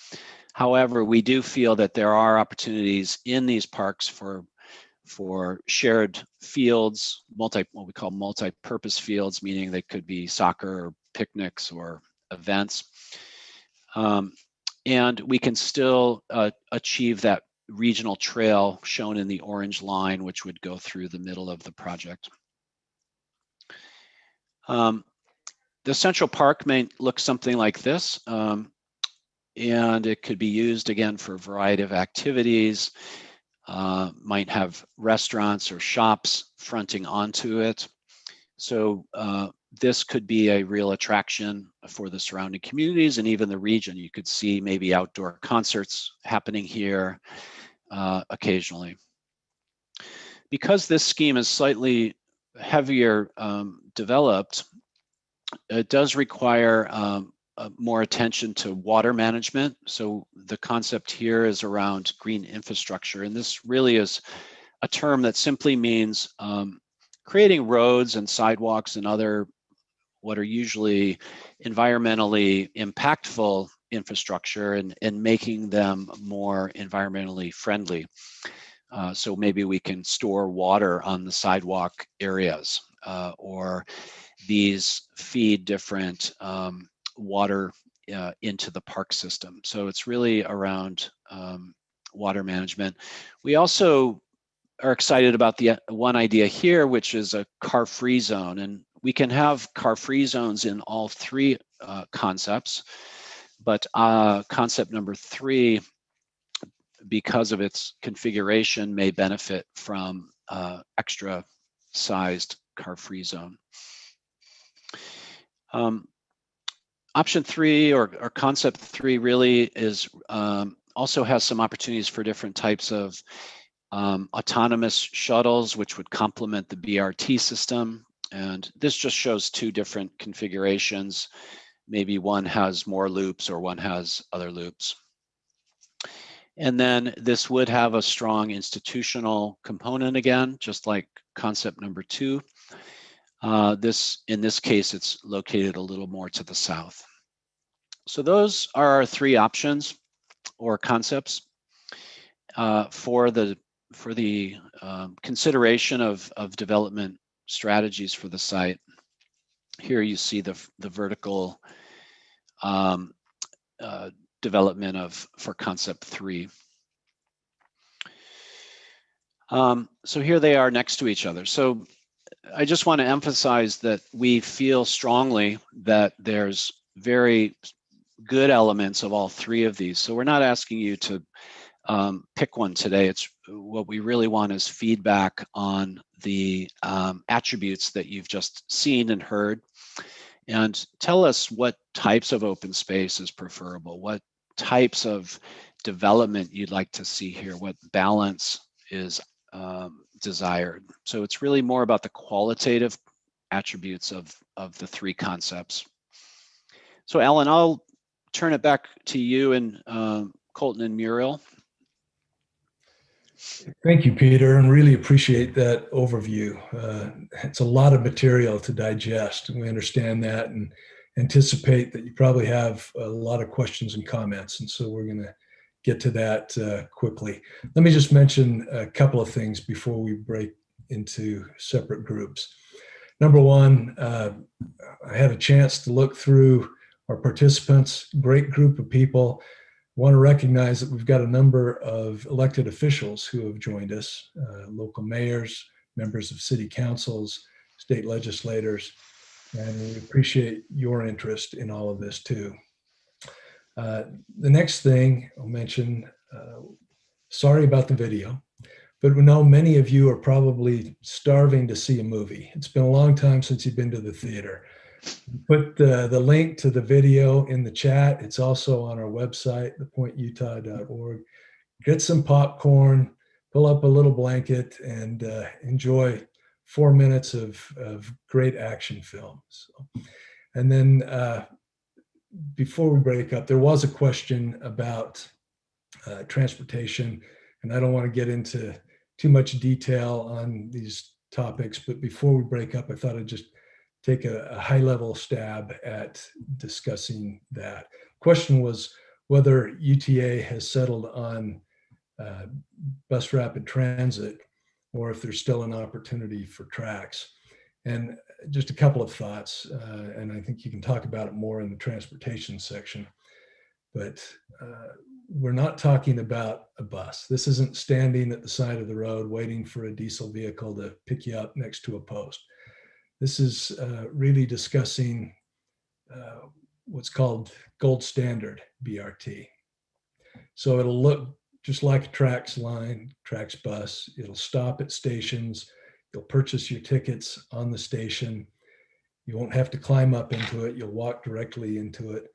However, we do feel that there are opportunities in these parks for shared fields, what we call multi-purpose fields, meaning they could be soccer or picnics or events. And we can still achieve that regional trail shown in the orange line, which would go through the middle of the project. The central park may look something like this. And it could be used again for a variety of activities, might have restaurants or shops fronting onto it. So this could be a real attraction for the surrounding communities and even the region. You could see maybe outdoor concerts happening here occasionally. Because this scheme is slightly heavier developed, it does require more attention to water management. So the concept here is around green infrastructure. And this really is a term that simply means creating roads and sidewalks and other what are usually environmentally impactful infrastructure and making them more environmentally friendly. So maybe we can store water on the sidewalk areas or these feed different water into the park system. So it's really around water management. We also are excited about the one idea here, which is a car-free zone. And we can have car-free zones in all 3 concepts, but concept number 3, because of its configuration, may benefit from extra sized car-free zone. Option 3 or concept 3 really is also has some opportunities for different types of autonomous shuttles, which would complement the BRT system. And this just shows 2 different configurations. Maybe one has more loops or one has other loops. And then this would have a strong institutional component again, just like concept number 2. In this case, it's located a little more to the south. So those are our 3 options or concepts for the consideration of development strategies for the site. Here you see the vertical development for concept 3. So here they are next to each other. So I just want to emphasize that we feel strongly that there's very good elements of all 3 of these. So we're not asking you to pick one today. It's what we really want is feedback on the attributes that you've just seen and heard, and tell us what types of open space is preferable, what types of development you'd like to see here, what balance is desired. So it's really more about the qualitative attributes of the three concepts. So Alan, I'll turn it back to you and Colton and Muriel. Thank you, Peter, and really appreciate that overview. It's a lot of material to digest, and we understand that and anticipate that you probably have a lot of questions and comments, and so we're going to get to that quickly. Let me just mention a couple of things before we break into separate groups. Number one, I had a chance to look through our participants, great group of people. I want to recognize that we've got a number of elected officials who have joined us, local mayors, members of city councils, state legislators, and we appreciate your interest in all of this too. The next thing I'll mention, sorry about the video, but we know many of you are probably starving to see a movie. It's been a long time since you've been to the theater. Put the link to the video in the chat. It's also on our website, thepointutah.org. Get some popcorn, pull up a little blanket, and enjoy 4 minutes of great action film. So, and then before we break up, there was a question about transportation, and I don't want to get into too much detail on these topics, but before we break up, I thought I'd just take a high-level stab at discussing that. Question was whether UTA has settled on bus rapid transit or if there's still an opportunity for tracks. And just a couple of thoughts, and I think you can talk about it more in the transportation section, but we're not talking about a bus. This isn't standing at the side of the road waiting for a diesel vehicle to pick you up next to a post. This is really discussing what's called gold standard BRT. So it'll look just like a TRAX line, TRAX bus. It'll stop at stations. You'll purchase your tickets on the station. You won't have to climb up into it. You'll walk directly into it.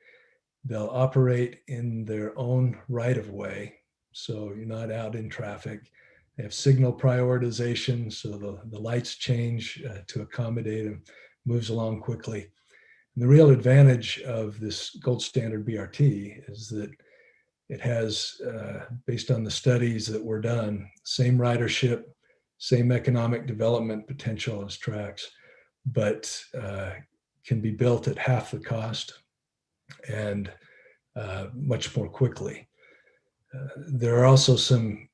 They'll operate in their own right of way, so you're not out in traffic. They have signal prioritization, so the lights change to accommodate them, moves along quickly. And the real advantage of this gold standard BRT is that it has, based on the studies that were done, same ridership, same economic development potential as TRAX, but can be built at half the cost and much more quickly. There are also some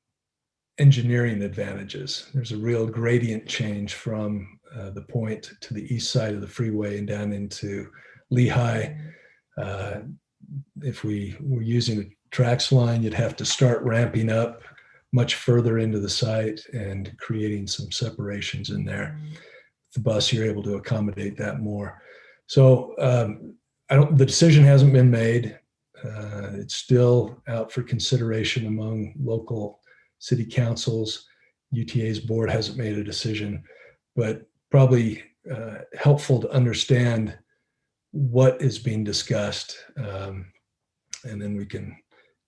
engineering advantages. There's a real gradient change from the point to the east side of the freeway and down into Lehigh. If we were using a TRAX line, you'd have to start ramping up much further into the site and creating some separations in there. With the bus, you're able to accommodate that more. So the decision hasn't been made. It's still out for consideration among local city councils. UTA's board hasn't made a decision, but probably helpful to understand what is being discussed, and then we can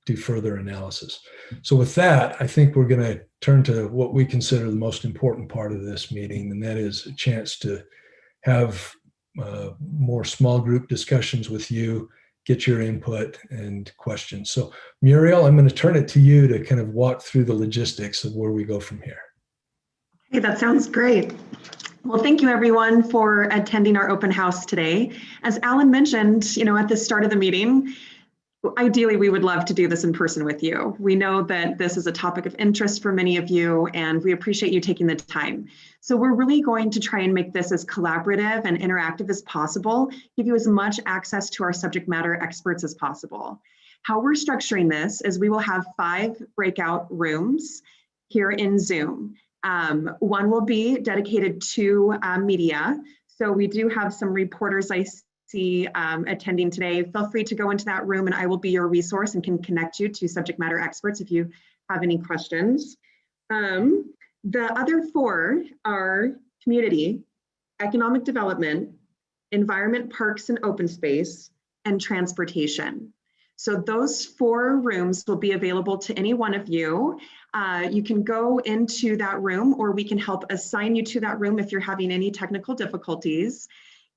do further analysis. So with that, I think we're going to turn to what we consider the most important part of this meeting, and that is a chance to have more small group discussions with you, get your input and questions. So Muriel, I'm going to turn it to you to kind of walk through the logistics of where we go from here. Hey, that sounds great. Well, thank you everyone for attending our open house today. As Alan mentioned, at the start of the meeting, ideally we would love to do this in person with you. We know that this is a topic of interest for many of you, and we appreciate you taking the time. So we're really going to try and make this as collaborative and interactive as possible, give you as much access to our subject matter experts as possible. How we're structuring this is we will have 5 breakout rooms here in Zoom. One will be dedicated to media. So we do have some reporters I see attending today. Feel free to go into that room and I will be your resource and can connect you to subject matter experts if you have any questions. The other four are community, economic development, environment, parks and open space, and transportation. So those 4 rooms will be available to any one of you. You can go into that room, or we can help assign you to that room if you're having any technical difficulties.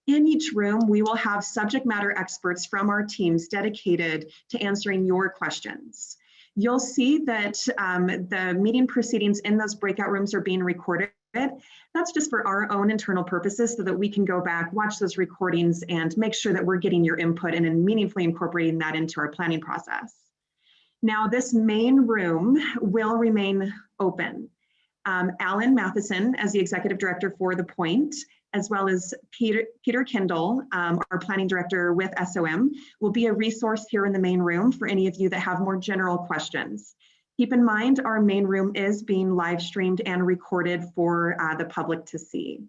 In each room, we will have subject matter experts from our teams dedicated to answering your questions. You'll see that the meeting proceedings in those breakout rooms are being recorded. That's just for our own internal purposes so that we can go back, watch those recordings, and make sure that we're getting your input and then meaningfully incorporating that into our planning process. Now, this main room will remain open. Alan Matheson, as the executive director for The Point, as well as Peter Kendall, our planning director with SOM, will be a resource here in the main room for any of you that have more general questions. Keep in mind, our main room is being live streamed and recorded for the public to see.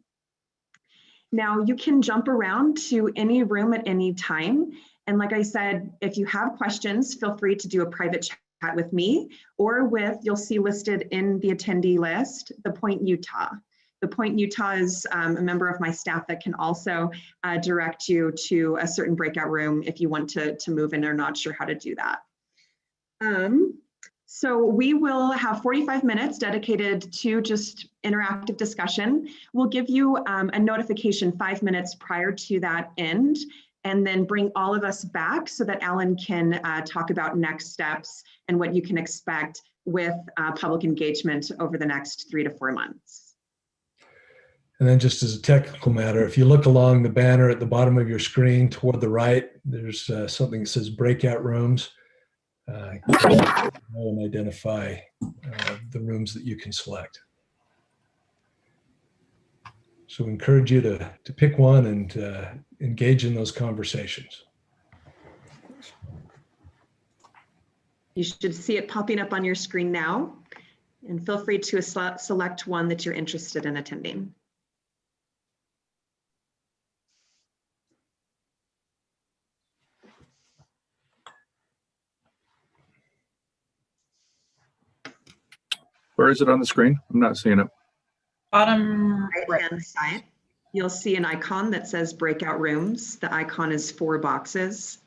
Now, you can jump around to any room at any time. And like I said, if you have questions, feel free to do a private chat with me or with, you'll see listed in the attendee list, The Point Utah. The Point Utah is a member of my staff that can also direct you to a certain breakout room if you want to move in or not sure how to do that. So we will have 45 minutes dedicated to just interactive discussion. We'll give you a notification 5 minutes prior to that end, and then bring all of us back so that Alan can talk about next steps and what you can expect with public engagement over the next 3 to 4 months. And then just as a technical matter, if you look along the banner at the bottom of your screen toward the right, there's something that says breakout rooms. And identify the rooms that you can select. So we encourage you to pick one and engage in those conversations. You should see it popping up on your screen now, and feel free to select one that you're interested in attending. Where is it on the screen? I'm not seeing it. Bottom Right-hand side, you'll see an icon that says breakout rooms. The icon is 4 boxes.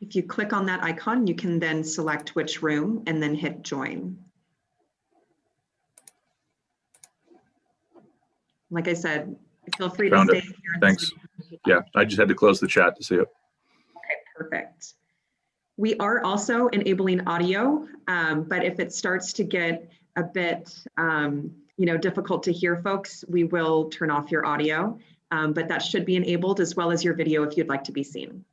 If you click on that icon, you can then select which room and then hit join. Like I said, feel free to stay here. Thanks. Yeah, I just had to close the chat to see it. Okay, perfect. We are also enabling audio, but if it starts to get a bit difficult to hear folks, we will turn off your audio, but that should be enabled as well as your video if you'd like to be seen.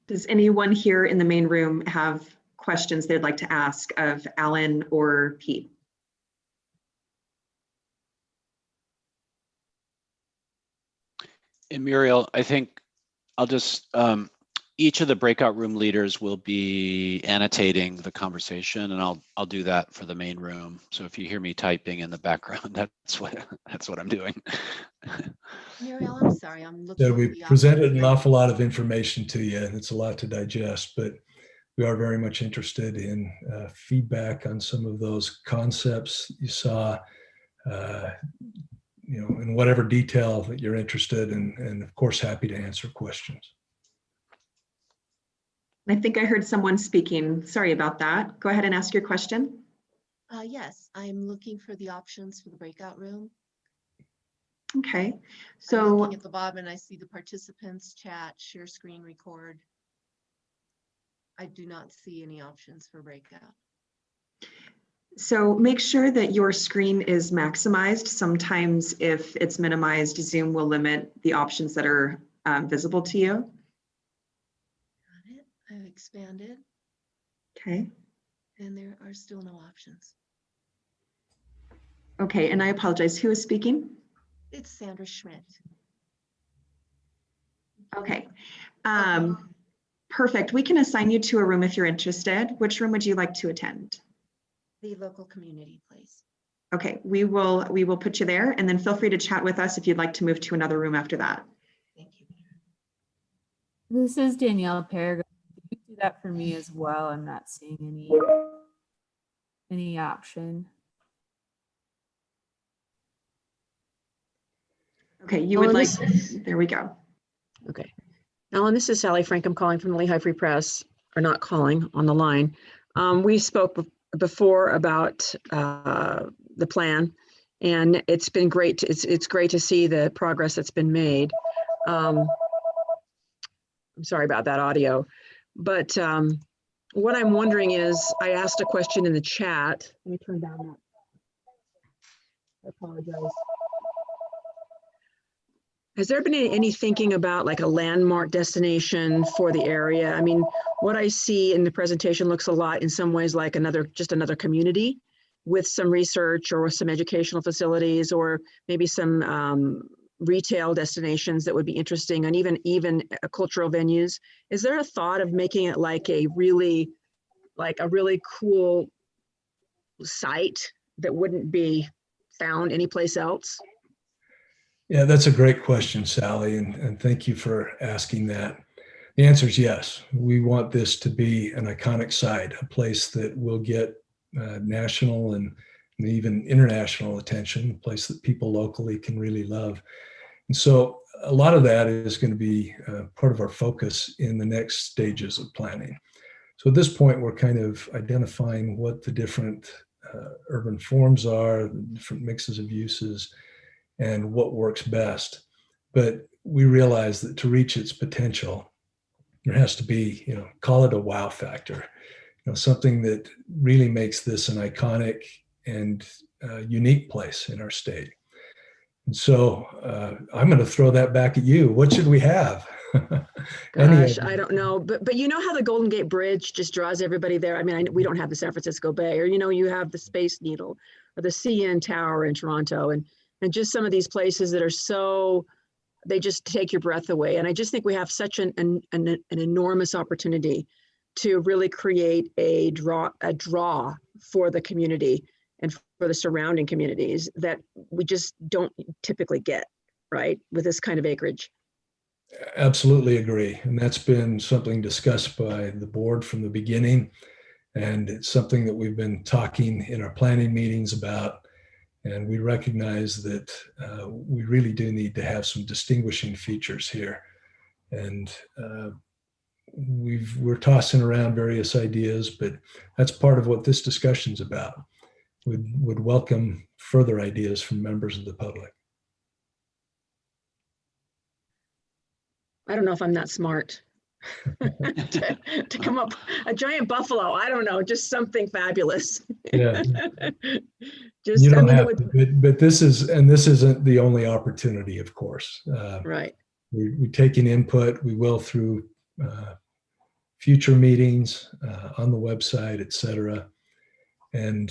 Does anyone here in the main room have questions they'd like to ask of Alan or Pete? And Muriel, I think I'll just, each of the breakout room leaders will be annotating the conversation, and I'll do that for the main room. So if you hear me typing in the background, that's what I'm doing. Muriel, I'm sorry, I'm looking. So we presented an awful lot of information to you, and it's a lot to digest, but we are very much interested in feedback on some of those concepts you saw, in whatever detail that you're interested in, and of course, happy to answer questions. I think I heard someone speaking. Sorry about that. Go ahead and ask your question. Yes, I'm looking for the options for the breakout room. Okay, I'm so looking at the bottom and I see the participants chat, share screen, record. I do not see any options for breakout. So make sure that your screen is maximized. Sometimes if it's minimized, Zoom will limit the options that are visible to you. Got it. I've expanded Okay. and there are still no options. Okay, and I apologize. Who is speaking? It's Sandra Schmidt. Okay. Perfect. We can assign you to a room if you're interested. Which room would you like to attend? The local community place. Okay, we will put you there, and then feel free to chat with us if you'd like to move to another room after that. Thank you. This is Danielle Paragon. Could you do that for me as well? I'm not seeing any option. Okay, you would Ellen, like, this- there we go. Okay. Alan, this is Sally Frank. I'm calling from the Lehigh Free Press, or not calling, on the line. We spoke before about the plan, and it's been great. It's great to see the progress that's been made. I'm sorry about that audio, but what I'm wondering is, I asked a question in the chat. Let me turn down that. I apologize. Has there been any thinking about like a landmark destination for the area? I mean, what I see in the presentation looks a lot in some ways like just another community with some research or some educational facilities, or maybe some retail destinations that would be interesting, and even cultural venues. Is there a thought of making it like a really cool site that wouldn't be found anyplace else? Yeah, that's a great question, Sally, and thank you for asking that. The answer is yes. We want this to be an iconic site, a place that will get national and even international attention, a place that people locally can really love. And so a lot of that is going to be part of our focus in the next stages of planning. So at this point, we're kind of identifying what the different urban forms are, the different mixes of uses, and what works best. But we realize that to reach its potential, there has to be, call it a wow factor, something that really makes this an iconic and unique place in our state. And so I'm going to throw that back at you. What should we have? Gosh, I don't know, but you know how the Golden Gate Bridge just draws everybody there? I mean, we don't have the San Francisco Bay, or you have the Space Needle or the CN Tower in Toronto, and just some of these places that are they just take your breath away. And I just think we have such an enormous opportunity to really create a draw for the community and for the surrounding communities that we just don't typically get, right, with this kind of acreage. Absolutely agree. And that's been something discussed by the board from the beginning. And it's something that we've been talking in our planning meetings about. And we recognize that we really do need to have some distinguishing features here. And we're tossing around various ideas, but that's part of what this discussion's about. Would welcome further ideas from members of the public. I don't know if I'm that smart to come up a giant buffalo. I don't know, just something fabulous. Yeah. Just, you don't have to, but this isn't the only opportunity, of course. Right. We're taking input. We will through future meetings on the website, et cetera. And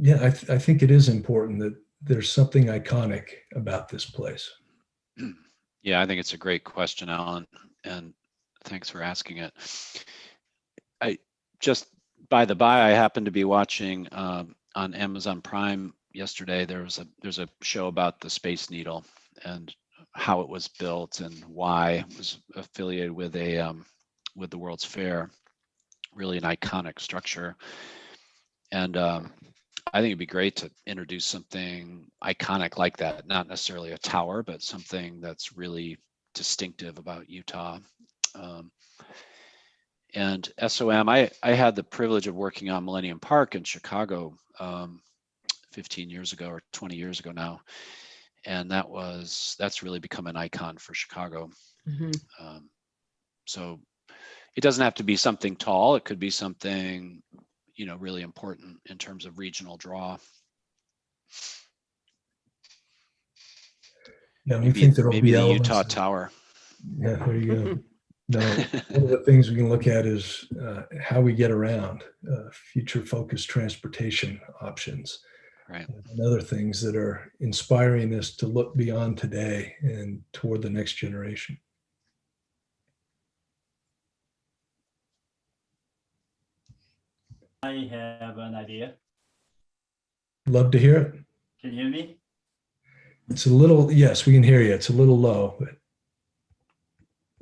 I think it is important that there's something iconic about this place. Yeah, I think it's a great question, Alan, and thanks for asking it. By the by, I happened to be watching on Amazon Prime yesterday. There's a show about the Space Needle and how it was built and why it was affiliated with the World's Fair. Really an iconic structure, and I think it'd be great to introduce something iconic like that. Not necessarily a tower, but something that's really distinctive about Utah. And SOM, I had the privilege of working on Millennium Park in Chicago 15 years ago or 20 years ago now. And that's really become an icon for Chicago. So it doesn't have to be something tall. It could be something, really important in terms of regional draw. Yeah, we think there'll Maybe be the elements Utah that- Tower. Yeah, there you go. No, one of the things we can look at is how we get around future focused transportation options. Right. And other things that are inspiring us to look beyond today and toward the next generation. I have an idea. Love to hear it. Can you hear me? It's a little, yes, we can hear you. It's a little low, but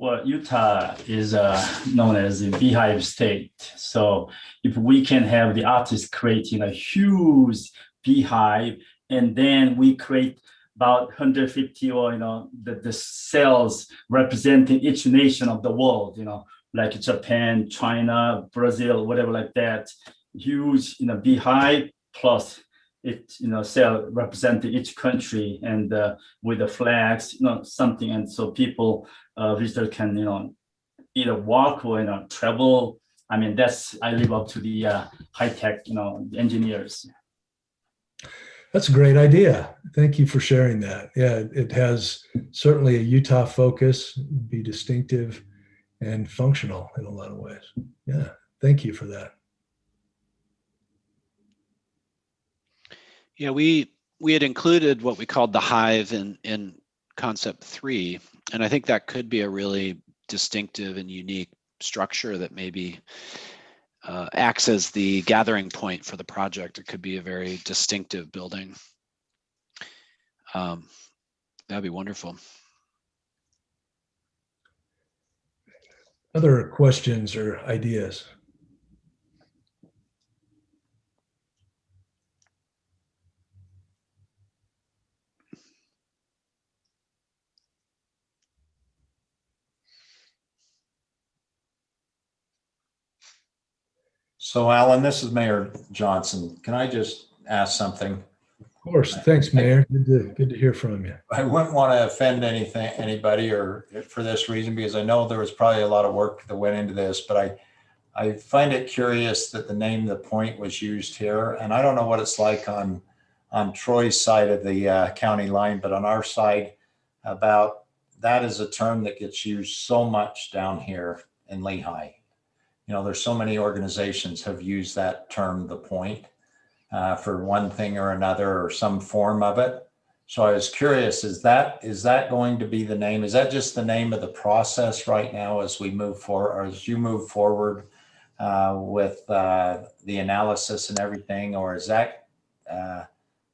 Well, Utah is known as the beehive state. So if we can have the artists creating a huge beehive, and then we create about 150 or, the cells representing each nation of the world, like Japan, China, Brazil, whatever like that, huge, beehive plus it, cell representing each country and with the flags, something. And so people, visitors can, either walk or, travel. I mean, I live up to the high tech, engineers. that's a great idea. Thank you for sharing that. Yeah, it has certainly a Utah focus, be distinctive and functional in a lot of ways. Yeah, thank you for that. Yeah, we had included what we called the hive in concept 3, and I think that could be a really distinctive and unique structure that maybe acts as the gathering point for the project. It could be a very distinctive building. That'd be wonderful. Other questions or ideas? So Alan, this is Mayor Johnson. Can I just ask something? Of course. Thanks, Mayor. Good to hear from you. I wouldn't want to offend anybody or for this reason, because I know there was probably a lot of work that went into this, but I find it curious that the name The Point was used here. And I don't know what it's like on Troy's side of the county line, but on our side, about that is a term that gets used so much down here in Lehigh. There's so many organizations have used that term, The Point, for one thing or another or some form of it. So I was curious, is that going to be the name? Is that just the name of the process right now as we move forward, or as you move forward with the analysis and everything, or is that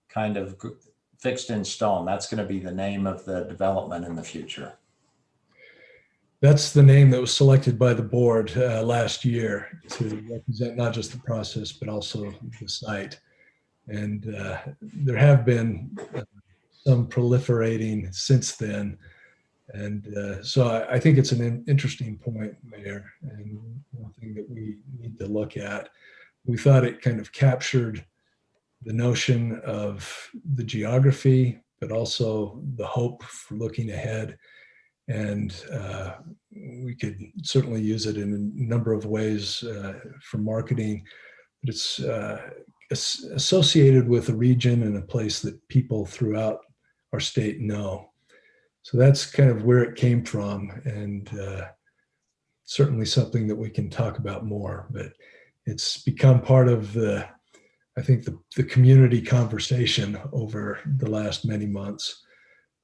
kind of fixed in stone? That's going to be the name of the development in the future. That's the name that was selected by the board last year to represent not just the process, but also the site. And there have been some proliferating since then. And so I think it's an interesting point, Mayor, and one thing that we need to look at. We thought it kind of captured the notion of the geography, but also the hope for looking ahead. And we could certainly use it in a number of ways for marketing, but it's associated with a region and a place that people throughout our state know. So that's kind of where it came from, and certainly something that we can talk about more, but it's become part of I think the community conversation over the last many months.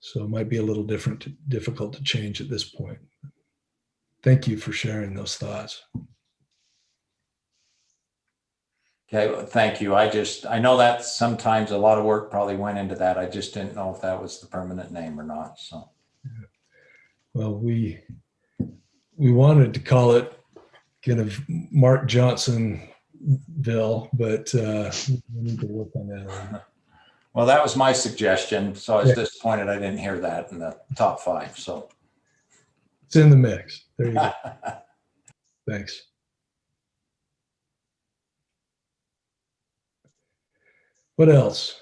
So it might be a little difficult to change at this point. Thank you for sharing those thoughts. Okay, well, thank you. I know that sometimes a lot of work probably went into that. I just didn't know if that was the permanent name or not. So, yeah. Well, we wanted to call it kind of Mark Johnsonville, but we need to work on that. Well, that was my suggestion. So I was disappointed I didn't hear that in the top 5. So it's in the mix. There you go. Thanks. What else?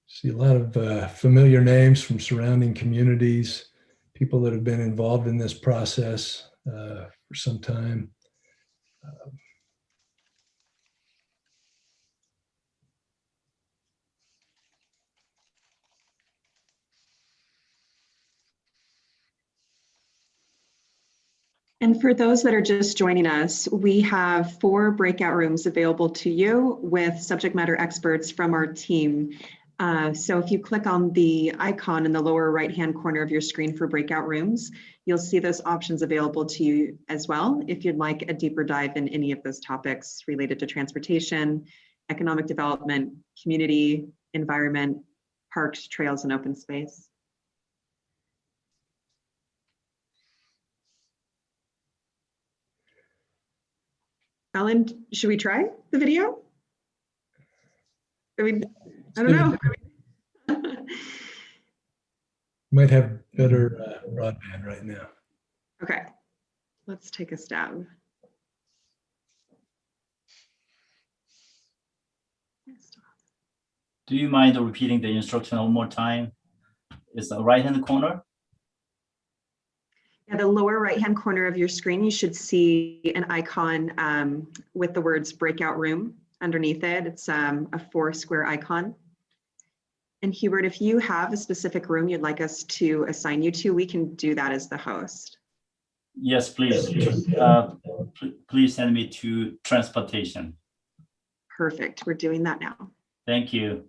See a lot of familiar names from surrounding communities. people that have been involved in this process for some time. And for those that are just joining us, we have 4 breakout rooms available to you with subject matter experts from our team. So if you click on the icon in the lower right-hand corner of your screen for breakout rooms, you'll see those options available to you as well if you'd like a deeper dive in any of those topics related to transportation, economic development, community, environment, parks, trails, and open space. Alan, should we try the video? I mean, I don't know. Might have better broadband right now. Okay, let's take a stab. Do you mind repeating the instruction one more time? It's the right-hand corner? Yeah, the lower right-hand corner of your screen, you should see an icon with the words breakout room underneath it. It's a 4-square icon. And Hubert, if you have a specific room you'd like us to assign you to, we can do that as the host. Yes, please. Please send me to transportation. Perfect. We're doing that now. Thank you.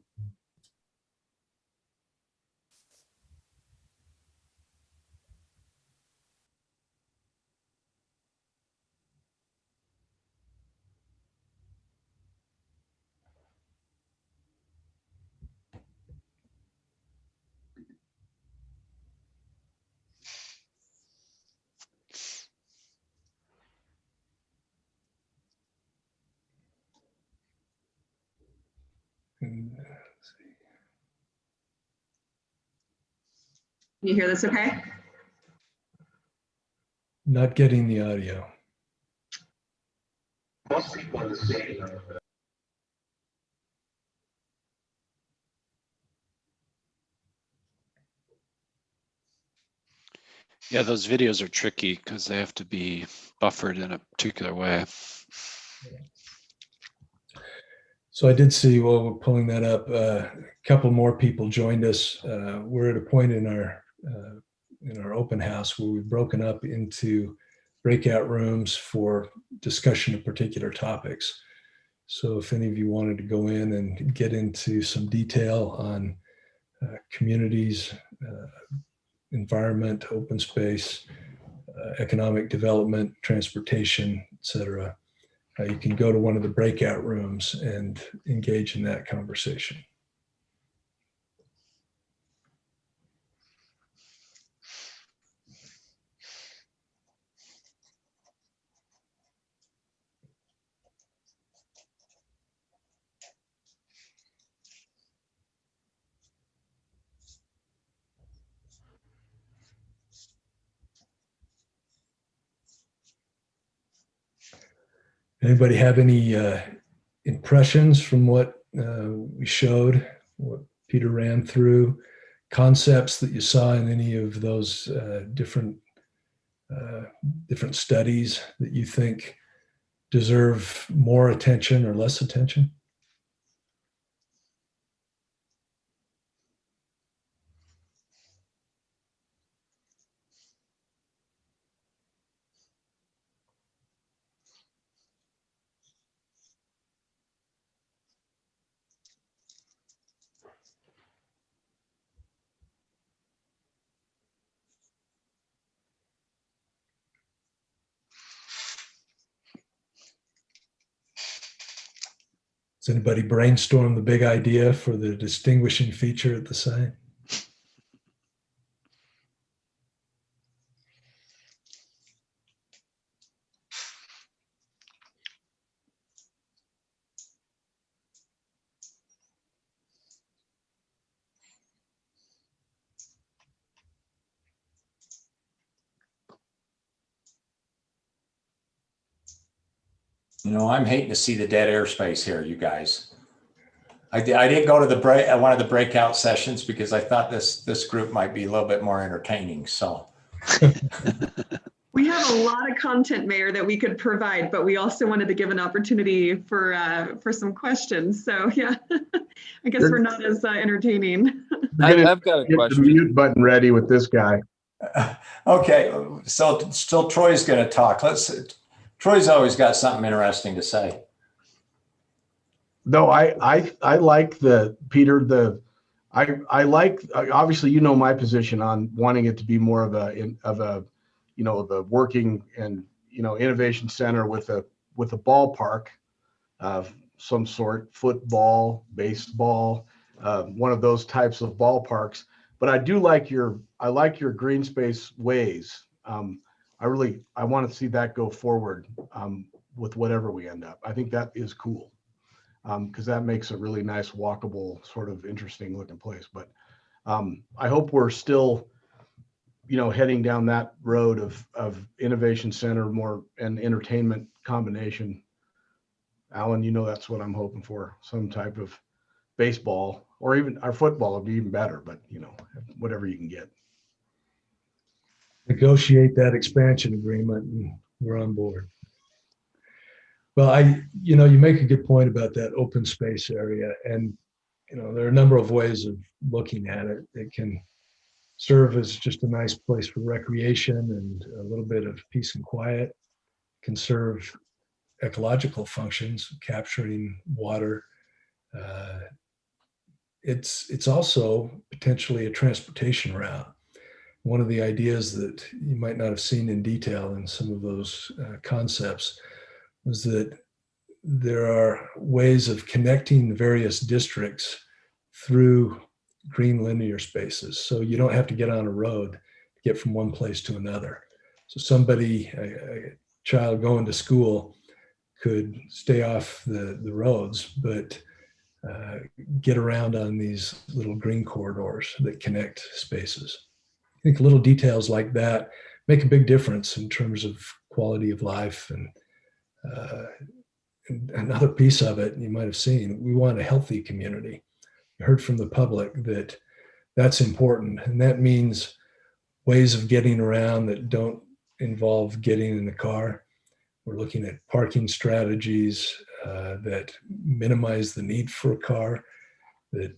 And, Can you hear this okay? not getting the audio. Yeah, those videos are tricky because they have to be buffered in a particular way. So I did see, while we're pulling that up, a couple more people joined us. We're at a point in our open house where we've broken up into breakout rooms for discussion of particular topics. So if any of you wanted to go in and get into some detail on communities, environment, open space, economic development, transportation, etc., you can go to one of the breakout rooms and engage in that conversation. Anybody have any impressions from what we showed, what Peter ran through, concepts that you saw in any of those different studies that you think deserve more attention or less attention? Does anybody brainstorm the big idea for the distinguishing feature at the site? You know, I'm hating to see the dead airspace here, you guys. I did go to the one of the breakout sessions because I thought this group might be a little bit more entertaining. So We have a lot of content, Mayor, that we could provide, but we also wanted to give an opportunity for some questions. So yeah, I guess we're not as entertaining. I've got a Get question. the mute button ready with this guy. Okay, so still Troy's going to talk. Troy's always got something interesting to say. No, I like Peter, I like, obviously, you know, my position on wanting it to be more of a working and, innovation center with a ballpark of some sort, football, baseball, one of those types of ballparks. But I do like I like your green space ways. I want to see that go forward with whatever we end up. I think that is cool. Because that makes a really nice, walkable, sort of interesting looking place. But I hope we're still, heading down that road of innovation center, more and entertainment combination. Alan, that's what I'm hoping for. Some type of baseball, or even our football would be even better, but whatever you can get. Negotiate that expansion agreement and we're on board. Well, you make a good point about that open space area, and there are a number of ways of looking at it. It can serve as just a nice place for recreation and a little bit of peace and quiet. It can serve ecological functions, capturing water. It's also potentially a transportation route. One of the ideas that you might not have seen in detail in some of those concepts was that there are ways of connecting the various districts through green linear spaces. So you don't have to get on a road to get from one place to another. So somebody, a child going to school, could stay off the roads, but get around on these little green corridors that connect spaces. I think little details like that make a big difference in terms of quality of life. And another piece of it, you might have seen, we want a healthy community. I heard from the public that that's important. And that means ways of getting around that don't involve getting in the car. We're looking at parking strategies that minimize the need for a car. That,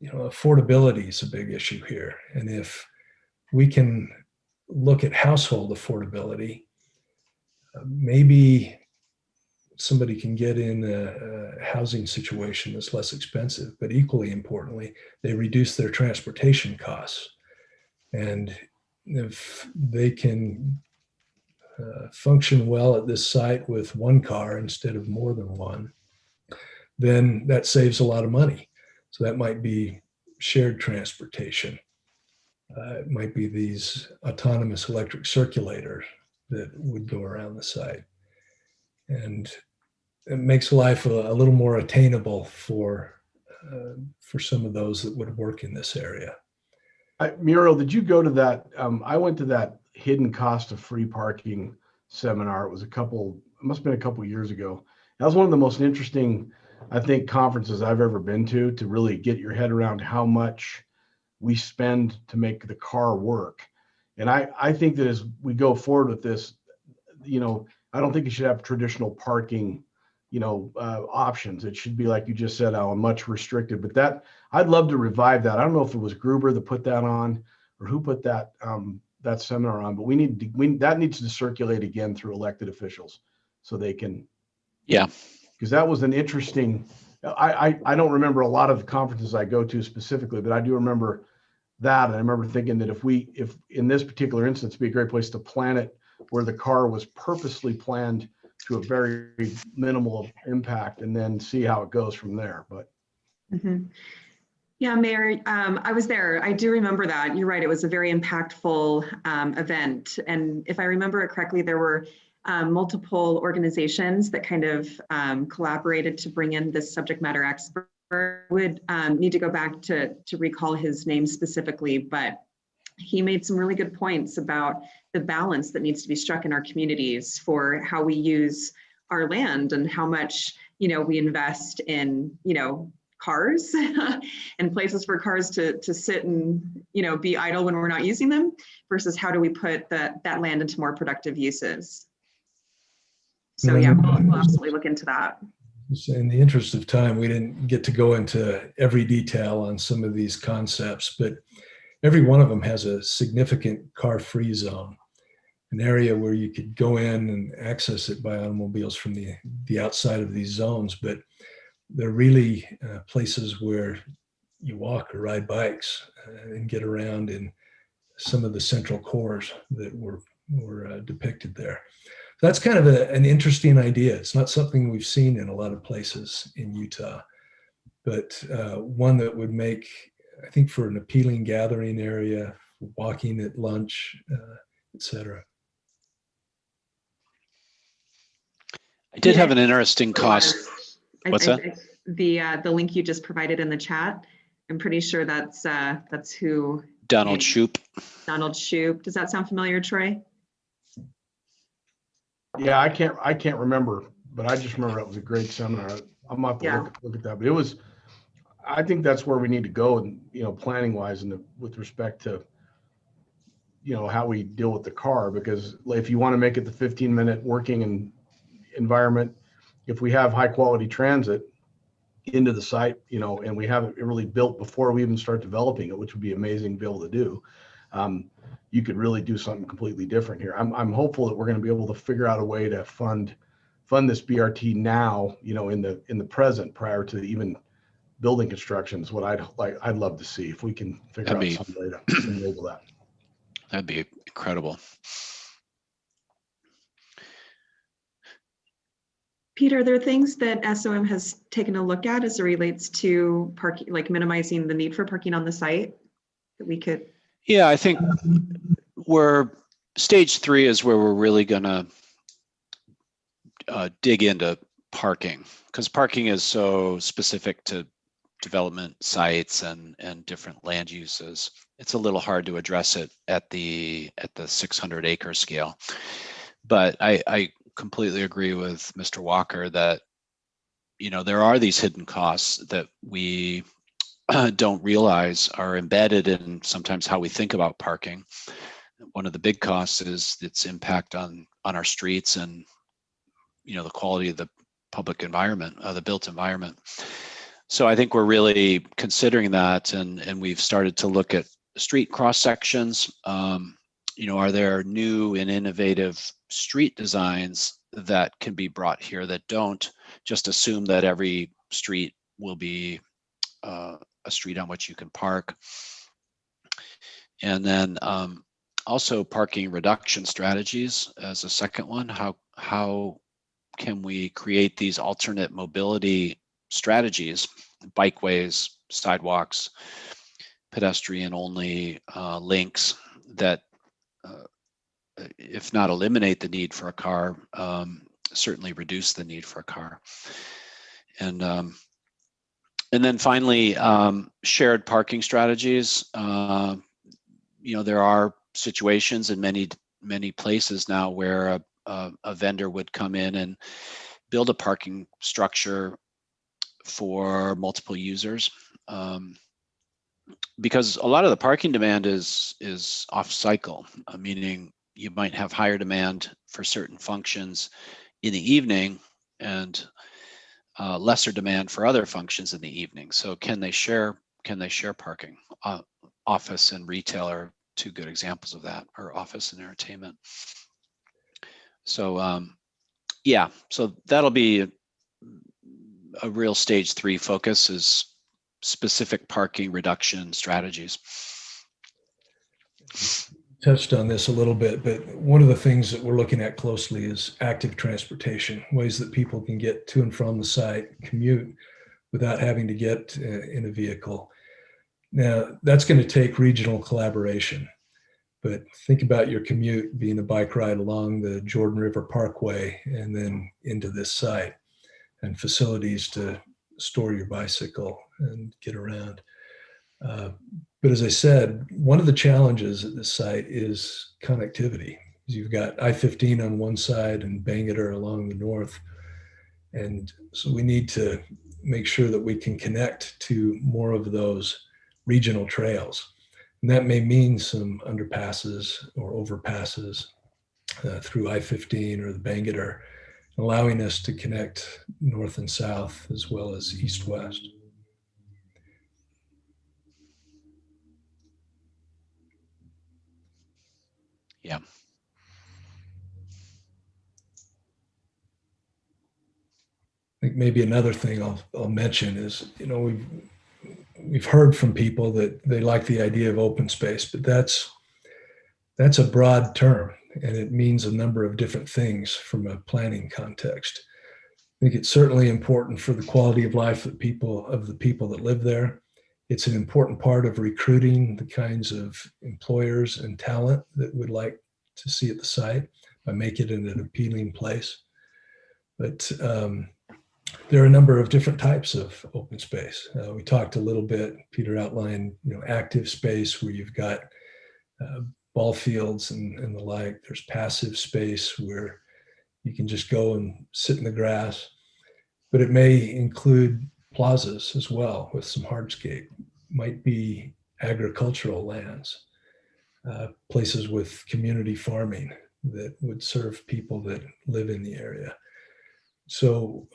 affordability is a big issue here. And if we can look at household affordability, maybe somebody can get in a housing situation that's less expensive, but equally importantly, they reduce their transportation costs. And if they can function well at this site with one car instead of more than one, then that saves a lot of money. So that might be shared transportation. It might be these autonomous electric circulators that would go around the site. And it makes life a little more attainable for some of those that would work in this area. Muriel, did you go to that? I went to that hidden cost of free parking seminar. It must have been a couple years ago. That was one of the most interesting, I think, conferences I've ever been to really get your head around how much we spend to make the car work. And I think that as we go forward with this, I don't think you should have traditional parking, options. It should be, like you just said, Alan, much restricted. But that, I'd love to revive that. I don't know if it was Gruber that put that on or who put that seminar on, but that needs to circulate again through elected officials so they can. Yeah. Because that was an interesting. I don't remember a lot of the conferences I go to specifically, but I do remember that. And I remember thinking that if in this particular instance, it'd be a great place to plan it where the car was purposely planned to a very minimal impact, and then see how it goes from there. But Yeah, Mayor, I was there. I do remember that. You're right. It was a very impactful event. And if I remember it correctly, there were multiple organizations that kind of collaborated to bring in this subject matter expert. Would need to go back to recall his name specifically, but he made some really good points about the balance that needs to be struck in our communities for how we use our land and how much, we invest in, cars and places for cars to sit and, be idle when we're not using them, versus how do we put that land into more productive uses? So yeah, we'll absolutely look into that. In the interest of time, we didn't get to go into every detail on some of these concepts, but every one of them has a significant car-free zone, an area where you could go in and access it by automobiles from the outside of these zones. But they're really places where you walk or ride bikes and get around in some of the central cores that were depicted there. That's kind of an interesting idea. It's not something we've seen in a lot of places in Utah, but one that would make, I think, for an appealing gathering area, walking at lunch, etc. I did have an interesting cost. What's that? The link you just provided in the chat, I'm pretty sure that's who. Donald Shoup. Donald Shoup. Does that sound familiar, Troy? Yeah, I can't remember, but I just remember it was a great seminar. I'm gonna have to look at that. But it was, I think that's where we need to go, and planning wise, and with respect to how we deal with the car, because if you want to make it the 15-minute working environment, if we have high quality transit into the site, and we have it really built before we even start developing it, which would be amazing to be able to do. You could really do something completely different here. I'm hopeful that we're going to be able to figure out a way to fund this BRT now, in the present, prior to even building construction, is what I'd love to see, if we can figure out some way to enable that. That'd be incredible. Peter, are there things that SOM has taken a look at as it relates to parking, like minimizing the need for parking on the site, that we could? Yeah, I think stage 3 is where we're really gonna dig into parking, because parking is so specific to development sites and different land uses. It's a little hard to address it at the 600 acre scale. But I completely agree with Mr. Walker that there are these hidden costs that we don't realize are embedded in sometimes how we think about parking. One of the big costs is its impact on our streets and the quality of the public environment, the built environment. So I think we're really considering that, and we've started to look at street cross sections. Are there new and innovative street designs that can be brought here that don't just assume that every street will be a street on which you can park? And then also parking reduction strategies as a second one. How can we create these alternate mobility strategies, bikeways, sidewalks, pedestrian only links that if not eliminate the need for a car, certainly reduce the need for a car. And then finally, shared parking strategies. There are situations in many places now where a vendor would come in and build a parking structure for multiple users, because a lot of the parking demand is off cycle, meaning you might have higher demand for certain functions in the evening and lesser demand for other functions in the evening. So can they share parking? Office and retail are two good examples of that, or office and entertainment. So yeah, so that'll be a real stage 3 focus, is specific parking reduction strategies. Touched on this a little bit, but one of the things that we're looking at closely is active transportation, ways that people can get to and from the site, commute without having to get in a vehicle. Now, that's going to take regional collaboration, but think about your commute being a bike ride along the Jordan River Parkway and then into this site, and facilities to store your bicycle and get around. But as I said, one of the challenges at this site is connectivity. You've got I-15 on one side and Bangerter along the north. And so we need to make sure that we can connect to more of those regional trails. And that may mean some underpasses or overpasses through I-15 or the Bangerter, allowing us to connect north and south as well as east-west. Yeah. I think maybe another thing I'll mention is, we've heard from people that they like the idea of open space, but that's a broad term, and it means a number of different things from a planning context. I think it's certainly important for the quality of life of the people that live there. It's an important part of recruiting the kinds of employers and talent that would like to see at the site by making it an appealing place. But there are a number of different types of open space. We talked a little bit, Peter outlined, active space where you've got ball fields and the like. There's passive space where you can just go and sit in the grass, but it may include plazas as well with some hardscape. Might be agricultural lands, places with community farming that would serve people that live in the area. So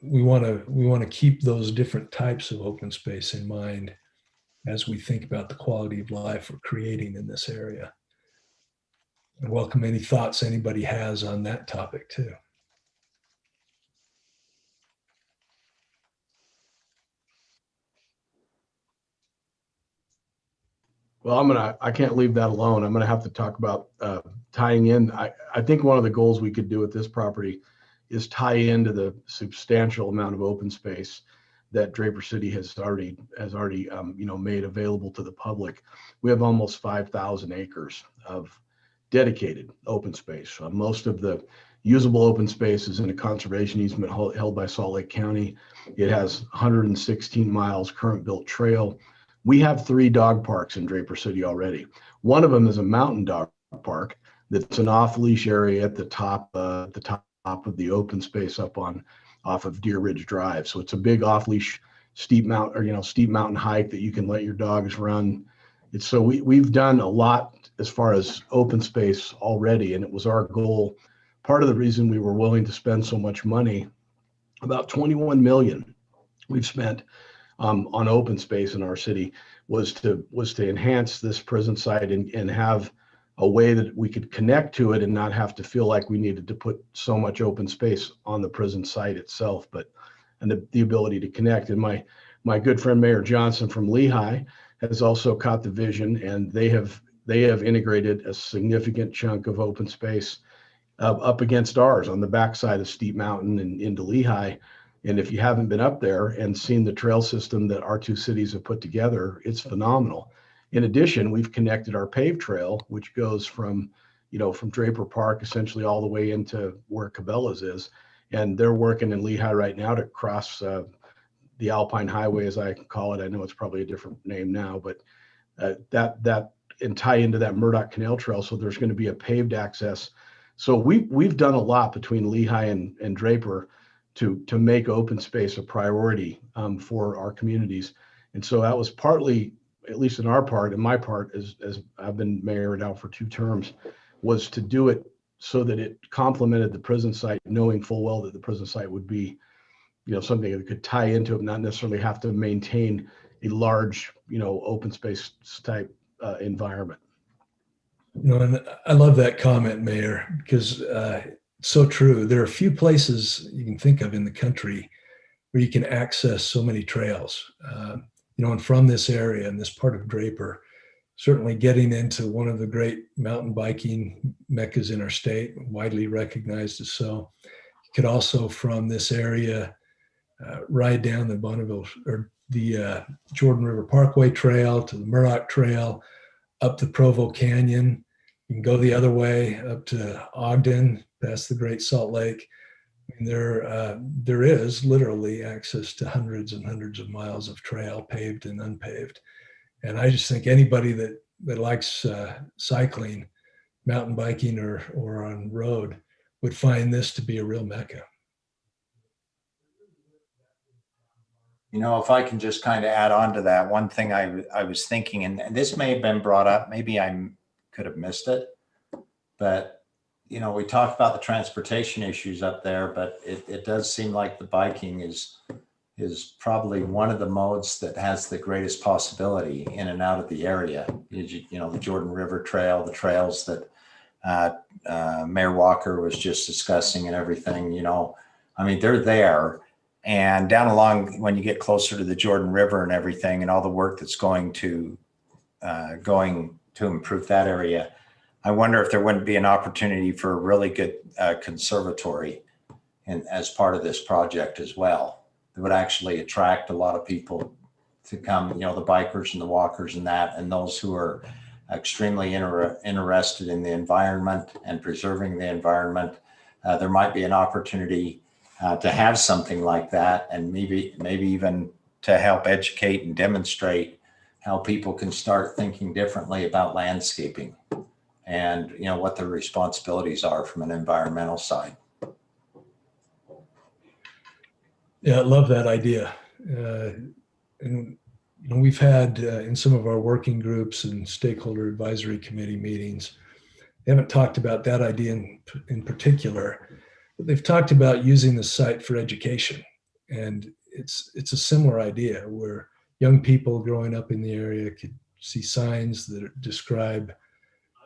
we want to keep those different types of open space in mind as we think about the quality of life we're creating in this area. I welcome any thoughts anybody has on that topic too. Well, I can't leave that alone. I'm gonna have to talk about tying in. I think one of the goals we could do with this property is tie into the substantial amount of open space that Draper City has already made available to the public. We have almost 5,000 acres of dedicated open space. Most of the usable open space is in a conservation easement held by Salt Lake County. It has 116 miles current built trail. We have 3 dog parks in Draper City already. One of them is a mountain dog park that's an off-leash area at the top of the open space off of Deer Ridge Drive. So it's a big off-leash steep mountain hike that you can let your dogs run. So we've done a lot as far as open space already, and it was our goal. Part of the reason we were willing to spend so much money, about 21 million we've spent on open space in our city, was to enhance this prison site and have a way that we could connect to it and not have to feel like we needed to put so much open space on the prison site itself, and the ability to connect. And my good friend Mayor Johnson from Lehigh has also caught the vision, and they have integrated a significant chunk of open space up against ours on the backside of Steep Mountain and into Lehigh. And if you haven't been up there and seen the trail system that our 2 cities have put together, it's phenomenal. In addition, we've connected our paved trail, which goes from Draper Park essentially all the way into where Cabela's is. And they're working in Lehigh right now to cross the Alpine Highway, as I call it. I know it's probably a different name now, but that and tie into that Murdoch Canal Trail. So there's going to be a paved access. So we've done a lot between Lehigh and Draper to make open space a priority for our communities. And so that was partly, at least in our part, and my part, as I've been mayor now for 2 terms, was to do it so that it complemented the prison site, knowing full well that the prison site would be, something that could tie into it, not necessarily have to maintain a large, open space type environment. And I love that comment, Mayor, because so true. There are a few places you can think of in the country where you can access so many trails. And from this area and this part of Draper, certainly getting into one of the great mountain biking meccas in our state, widely recognized as so. You could also, from this area, ride down the Bonneville or the Jordan River Parkway Trail to the Murdoch Trail, up the Provo Canyon. You can go the other way up to Ogden, past the Great Salt Lake. I mean, there is literally access to hundreds and hundreds of miles of trail, paved and unpaved. And I just think anybody that likes cycling, mountain biking, or on road would find this to be a real mecca. You know, if I can just kind of add on to that, one thing I was thinking, and this may have been brought up, maybe I could have missed it, but, you know, we talk about the transportation issues up there, but it does seem like the biking is probably one of the modes that has the greatest possibility in and out of the area. You know, the Jordan River Trail, the trails that Mayor Walker was just discussing and everything, you know, I mean, they're there. And down along, when you get closer to the Jordan River and everything and all the work that's going to improve that area, I wonder if there wouldn't be an opportunity for a really good conservatory as part of this project as well. That would actually attract a lot of people to come, you know, the bikers and the walkers and that, and those who are extremely interested in the environment and preserving the environment. There might be an opportunity to have something like that, and maybe even to help educate and demonstrate how people can start thinking differently about landscaping and, you know, what their responsibilities are from an environmental side. Yeah, I love that idea. And you know, we've had in some of our working groups and stakeholder advisory committee meetings, they haven't talked about that idea in particular, but they've talked about using the site for education. And it's a similar idea where young people growing up in the area could see signs that describe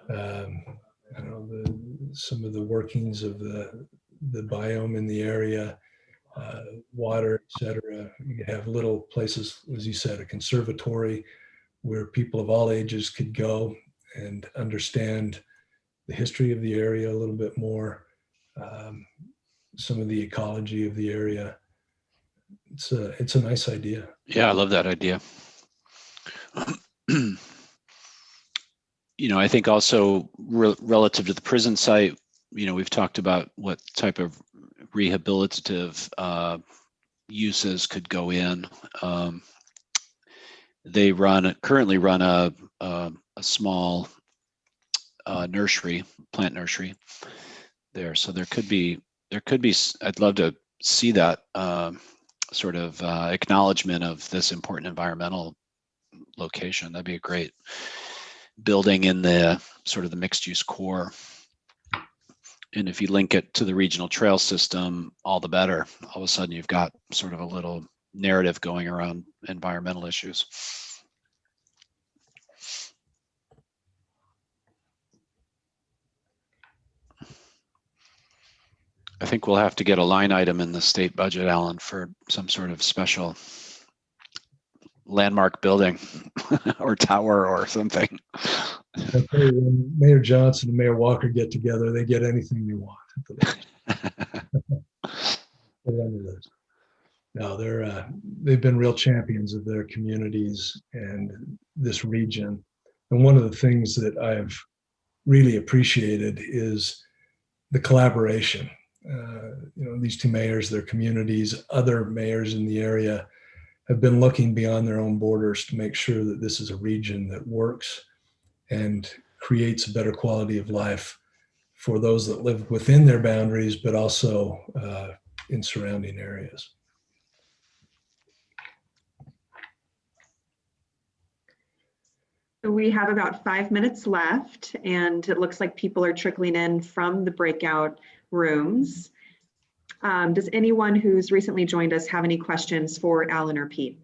I don't know, some of the workings of the biome in the area, water, etc. You have little places, as you said, a conservatory where people of all ages could go and understand the history of the area a little bit more, some of the ecology of the area. It's a nice idea. Yeah, I love that idea. You know, I think also relative to the prison site, you know, we've talked about what type of rehabilitative uses could go in. They currently run a small nursery, plant nursery there. So there could be. I'd love to see that sort of acknowledgement of this important environmental location. That'd be a great building in the sort of the mixed use core. And if you link it to the regional trail system, all the better. All of a sudden you've got sort of a little narrative going around environmental issues. I think we'll have to get a line item in the state budget, Alan, for some sort of special landmark building or tower or something. Okay, when Mayor Johnson and Mayor Walker get together, they get anything they want. No, they've been real champions of their communities and this region. And one of the things that I've really appreciated is the collaboration. You know, these two mayors, their communities, other mayors in the area have been looking beyond their own borders to make sure that this is a region that works and creates a better quality of life for those that live within their boundaries, but also in surrounding areas. So we have about 5 minutes left, and it looks like people are trickling in from the breakout rooms. Does anyone who's recently joined us have any questions for Alan or Pete?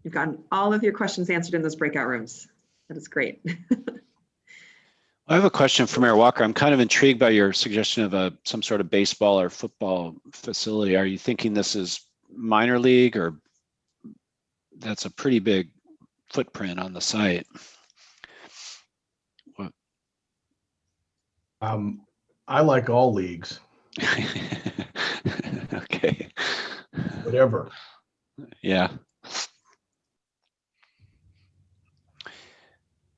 You've gotten all of your questions answered in those breakout rooms. That is great. I have a question for Mayor Walker. I'm kind of intrigued by your suggestion of some sort of baseball or football facility. Are you thinking this is minor league, or that's a pretty big footprint on the site? What? I like all leagues. Okay. Whatever. Yeah.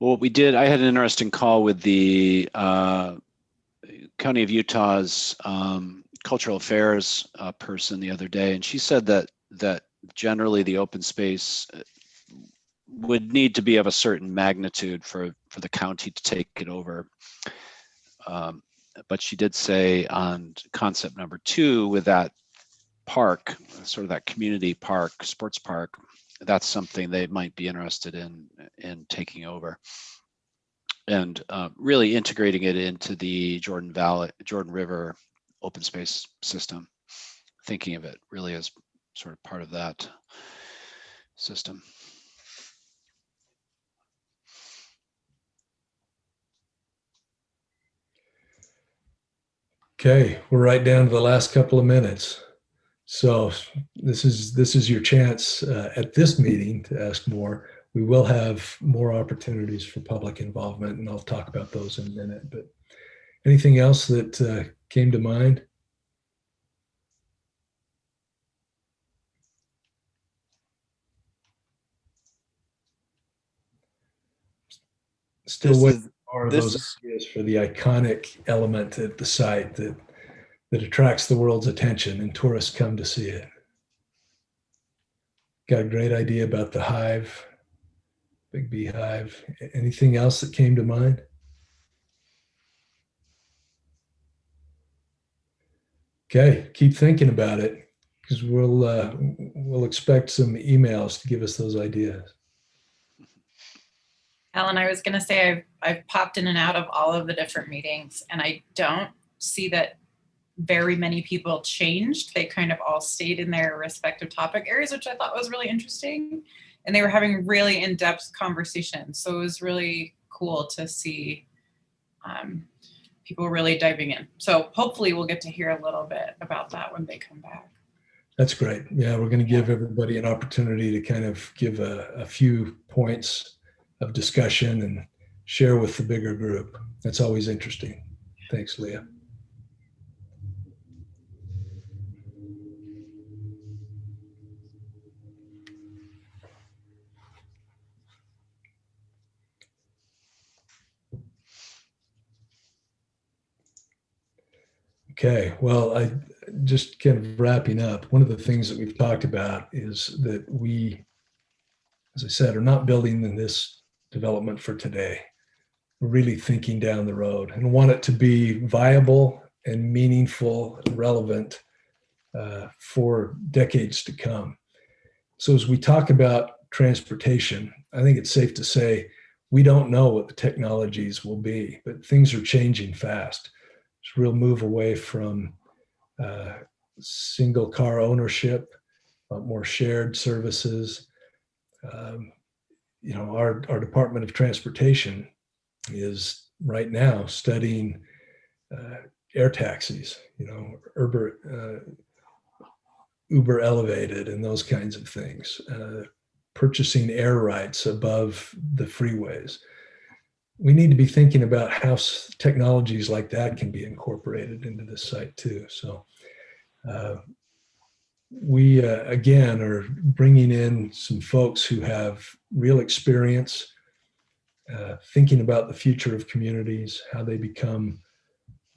Well, what we did, I had an interesting call with the County of Utah's cultural affairs person the other day, and she said that generally the open space would need to be of a certain magnitude for the county to take it over. But she did say on concept number 2 with that park, sort of that community park, sports park, that's something they might be interested in taking over and really integrating it into the Jordan River open space system, thinking of it really as sort of part of that system. Okay, we're right down to the last couple of minutes. So this is your chance at this meeting to ask more. We will have more opportunities for public involvement, and I'll talk about those in a minute. But anything else that came to mind? Still waiting for those ideas for the iconic element at the site that attracts the world's attention and tourists come to see it. Got a great idea about the hive, big beehive. Anything else that came to mind? Okay, keep thinking about it because we'll expect some emails to give us those ideas. Alan, I was going to say I've popped in and out of all of the different meetings, and I don't see that very many people changed. They kind of all stayed in their respective topic areas, which I thought was really interesting. And they were having really in-depth conversations. So it was really cool to see people really diving in. So hopefully we'll get to hear a little bit about that when they come back. That's great. Yeah, we're going to give everybody an opportunity to kind of give a few points of discussion and share with the bigger group. That's always interesting. Thanks, Leah. Okay, well, I just kind of wrapping up. One of the things that we've talked about is that we, as I said, are not building this development for today. We're really thinking down the road and want it to be viable and meaningful and relevant for decades to come. So as we talk about transportation, I think it's safe to say we don't know what the technologies will be, but things are changing fast. There's a real move away from single car ownership, more shared services. Our Department of Transportation is right now studying air taxis, Uber elevated and those kinds of things, purchasing air rights above the freeways. We need to be thinking about how technologies like that can be incorporated into this site too. So we, again, are bringing in some folks who have real experience thinking about the future of communities, how they become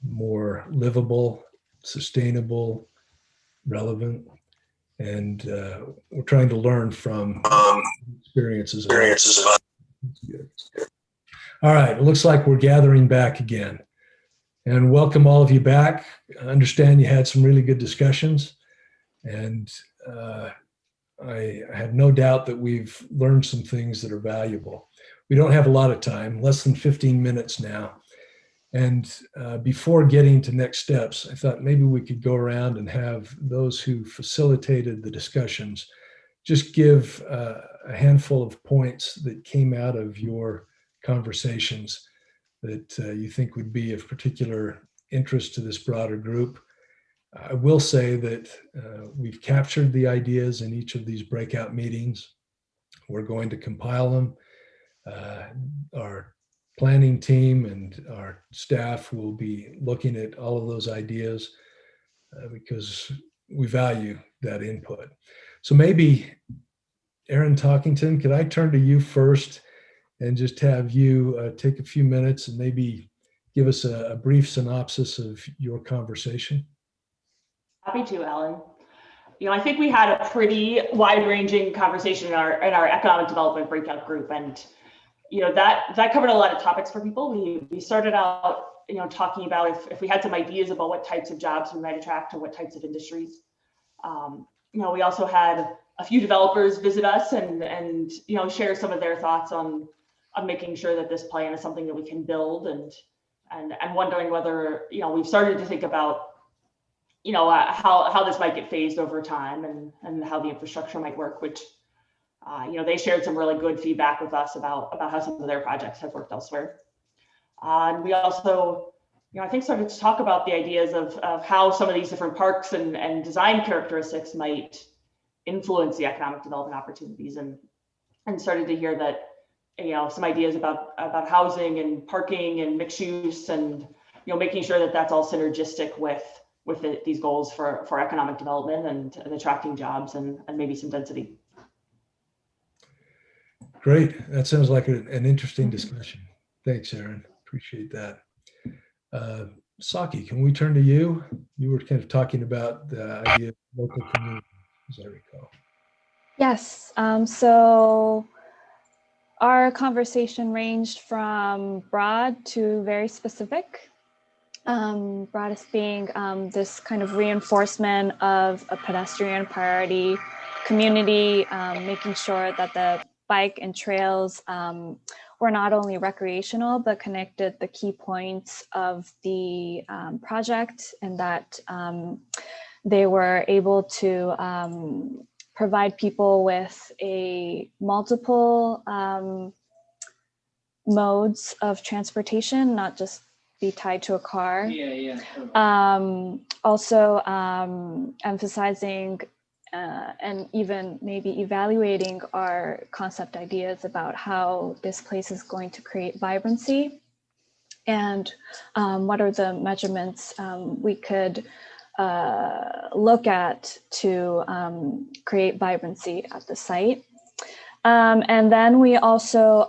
more livable, sustainable, relevant. And we're trying to learn from experiences. All right, it looks like we're gathering back again. And welcome all of you back. I understand you had some really good discussions. And I have no doubt that we've learned some things that are valuable. We don't have a lot of time, less than 15 minutes now. And before getting to next steps, I thought maybe we could go around and have those who facilitated the discussions just give a handful of points that came out of your conversations that you think would be of particular interest to this broader group. I will say that we've captured the ideas in each of these breakout meetings. We're going to compile them. Our planning team and our staff will be looking at all of those ideas because we value that input. So maybe, Aaron Talkington, could I turn to you first and just have you take a few minutes and maybe give us a brief synopsis of your conversation? Happy to, Alan. I think we had a pretty wide-ranging conversation in our economic development breakout group, and that covered a lot of topics for people. We started out talking about if we had some ideas about what types of jobs we might attract or what types of industries. We also had a few developers visit us and share some of their thoughts on making sure that this plan is something that we can build, and wondering whether we've started to think about how this might get phased over time and how the infrastructure might work, which they shared some really good feedback with us about how some of their projects have worked elsewhere. And we also, I think, started to talk about the ideas of how some of these different parks and design characteristics might influence the economic development opportunities, and started to hear that some ideas about housing and parking and mixed use, and making sure that that's all synergistic with these goals for economic development and attracting jobs and maybe some density. Great. That sounds like an interesting discussion. Thanks, Aaron. Appreciate that. Saki, can we turn to you? You were kind of talking about the idea of local community, as I recall. Yes. So our conversation ranged from broad to very specific. Broadest being this kind of reinforcement of a pedestrian priority community, making sure that the bike and trails were not only recreational, but connected the key points of the project, and that they were able to provide people with a multiple modes of transportation, not just be tied to a car. Also emphasizing and even maybe evaluating our concept ideas about how this place is going to create vibrancy, and what are the measurements we could look at to create vibrancy at the site. And then we also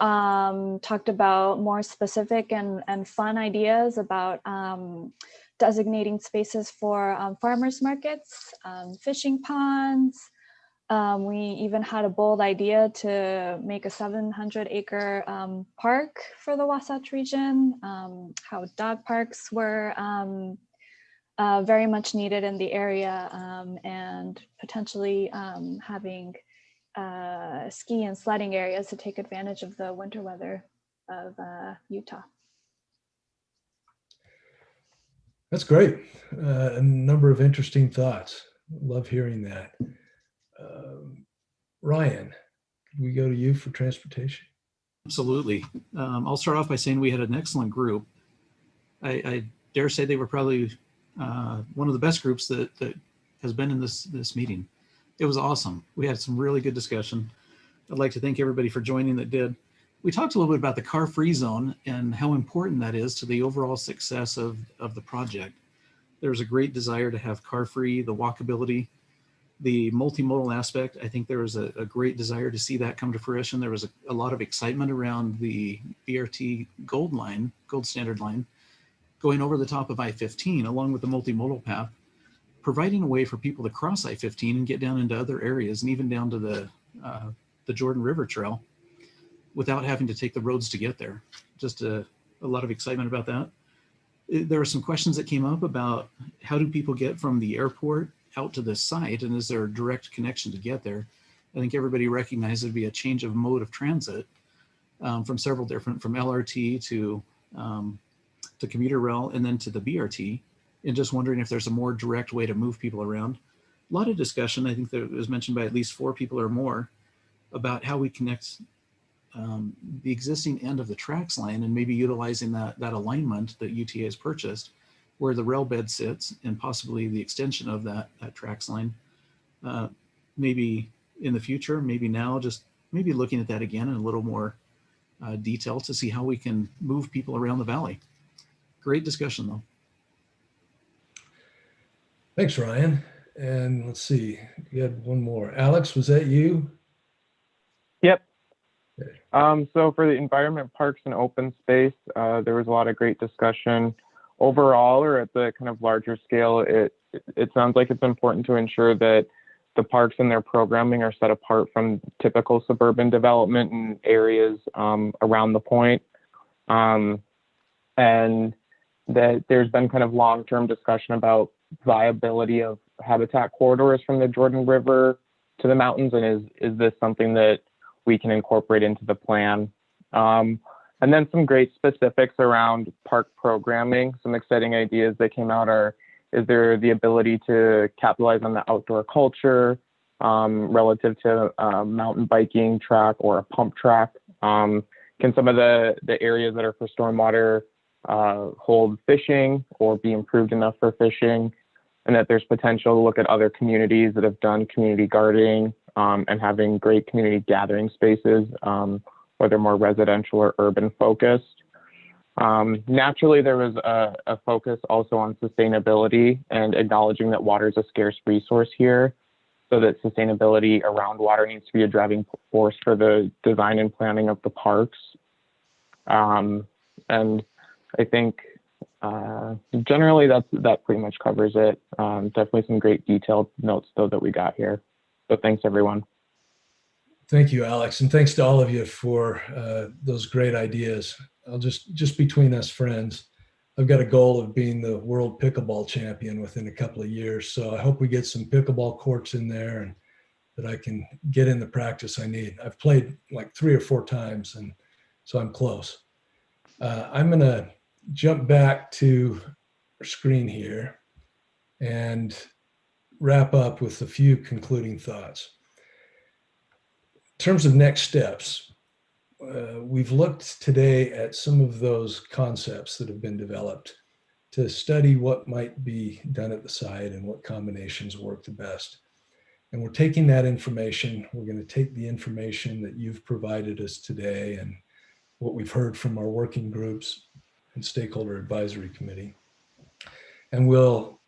talked about more specific and fun ideas about designating spaces for farmers markets, fishing ponds. We even had a bold idea to make a 700-acre park for the Wasatch region, how dog parks were very much needed in the area, and potentially having ski and sledding areas to take advantage of the winter weather of Utah. That's great. A number of interesting thoughts. Love hearing that. Ryan, can we go to you for transportation? Absolutely. I'll start off by saying we had an excellent group. I dare say they were probably one of the best groups that has been in this meeting. It was awesome. We had some really good discussion. I'd like to thank everybody for joining that did. We talked a little bit about the car-free zone and how important that is to the overall success of the project. There's a great desire to have car-free, the walkability, the multimodal aspect. I think there was a great desire to see that come to fruition. There was a lot of excitement around the BRT gold standard line, going over the top of I-15 along with the multimodal path, providing a way for people to cross I-15 and get down into other areas and even down to the Jordan River Trail without having to take the roads to get there. Just a lot of excitement about that. There are some questions that came up about how do people get from the airport out to the site, and is there a direct connection to get there? I think everybody recognized there'd be a change of mode of transit from several different, from LRT to commuter rail and then to the BRT, and just wondering if there's a more direct way to move people around. A lot of discussion, I think that was mentioned by at least 4 people or more, about how we connect the existing end of the tracks line and maybe utilizing that alignment that UTA has purchased where the rail bed sits, and possibly the extension of that tracks line. Maybe in the future, maybe now, just maybe looking at that again in a little more detail to see how we can move people around the valley. Great discussion though. Thanks, Ryan. And let's see, you had one more. Alex, was that you? Yep. So for the environment, parks, and open space, there was a lot of great discussion. Overall, or at the kind of larger scale, it sounds like it's important to ensure that the parks and their programming are set apart from typical suburban development in areas around the point. And that there's been kind of long-term discussion about viability of habitat corridors from the Jordan River to the mountains, and is this something that we can incorporate into the plan? And then some great specifics around park programming. Some exciting ideas that came out are, is there the ability to capitalize on the outdoor culture relative to mountain biking track or a pump track? Can some of the areas that are for stormwater hold fishing or be improved enough for fishing? And that there's potential to look at other communities that have done community gardening and having great community gathering spaces, whether more residential or urban focused. Naturally, there was a focus also on sustainability and acknowledging that water is a scarce resource here, so that sustainability around water needs to be a driving force for the design and planning of the parks. And I think generally that pretty much covers it. Definitely some great detailed notes though that we got here. So thanks everyone. Thank you, Alex, and thanks to all of you for those great ideas. I'll just between us friends, I've got a goal of being the world pickleball champion within a couple of years. So I hope we get some pickleball courts in there and that I can get in the practice I need. I've played like 3 or 4 times, and so I'm close. I'm gonna jump back to our screen here and wrap up with a few concluding thoughts. In terms of next steps, we've looked today at some of those concepts that have been developed to study what might be done at the site and what combinations work the best. And we're taking that information, we're going to take the information that you've provided us today and what we've heard from our working groups and stakeholder advisory committee, and we'll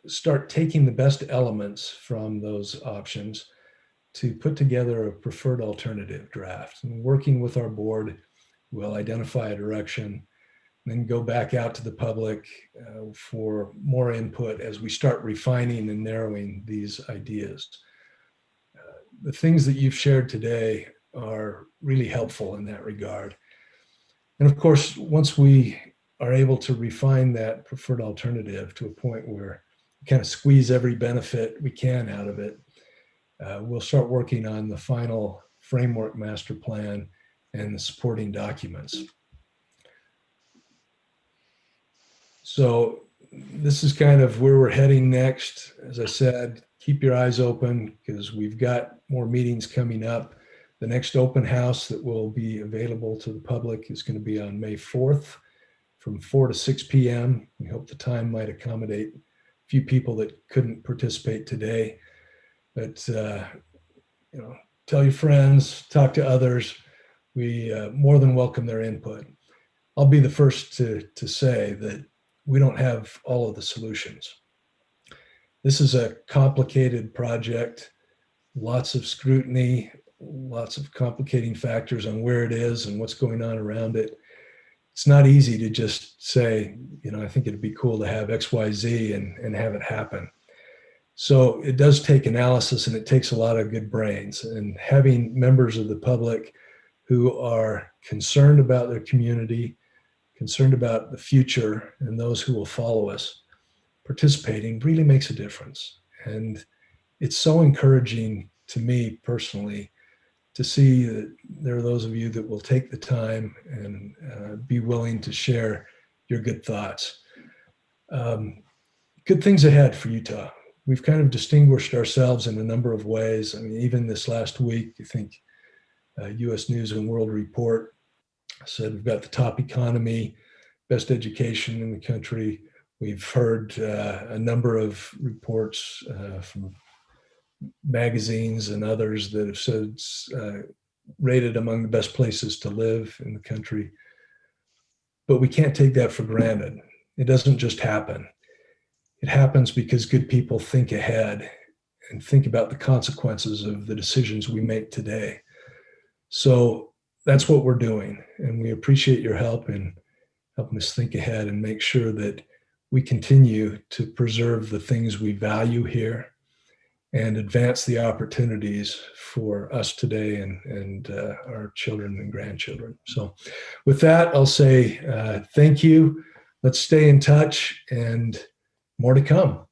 start taking the best elements from those options to put together a preferred alternative draft. And working with our board, we'll identify a direction, then go back out to the public for more input as we start refining and narrowing these ideas. The things that you've shared today are really helpful in that regard. And of course, once we are able to refine that preferred alternative to a point where we kind of squeeze every benefit we can out of it, we'll start working on the final framework master plan and the supporting documents. So this is kind of where we're heading next. As I said, keep your eyes open because we've got more meetings coming up. The next open house that will be available to the public is going to be on May 4th from 4 to 6 p.m. We hope the time might accommodate a few people that couldn't participate today. But tell your friends, talk to others. We more than welcome their input. I'll be the first to say that we don't have all of the solutions. This is a complicated project, lots of scrutiny, lots of complicating factors on where it is and what's going on around it. It's not easy to just say, I think it'd be cool to have X, Y, Z and have it happen. So it does take analysis and it takes a lot of good brains, and having members of the public who are concerned about their community, concerned about the future and those who will follow us participating really makes a difference. And it's so encouraging to me personally to see that there are those of you that will take the time and be willing to share your good thoughts. Good things ahead for Utah. We've kind of distinguished ourselves in a number of ways. I mean, even this last week, I think U.S. News and World Report said we've got the top economy, best education in the country. We've heard a number of reports from magazines and others that have said it's rated among the best places to live in the country. But we can't take that for granted. It doesn't just happen. It happens because good people think ahead and think about the consequences of the decisions we make today. So that's what we're doing. And we appreciate your help in helping us think ahead and make sure that we continue to preserve the things we value here and advance the opportunities for us today and our children and grandchildren. So with that, I'll say thank you. let's stay in touch, and more to come.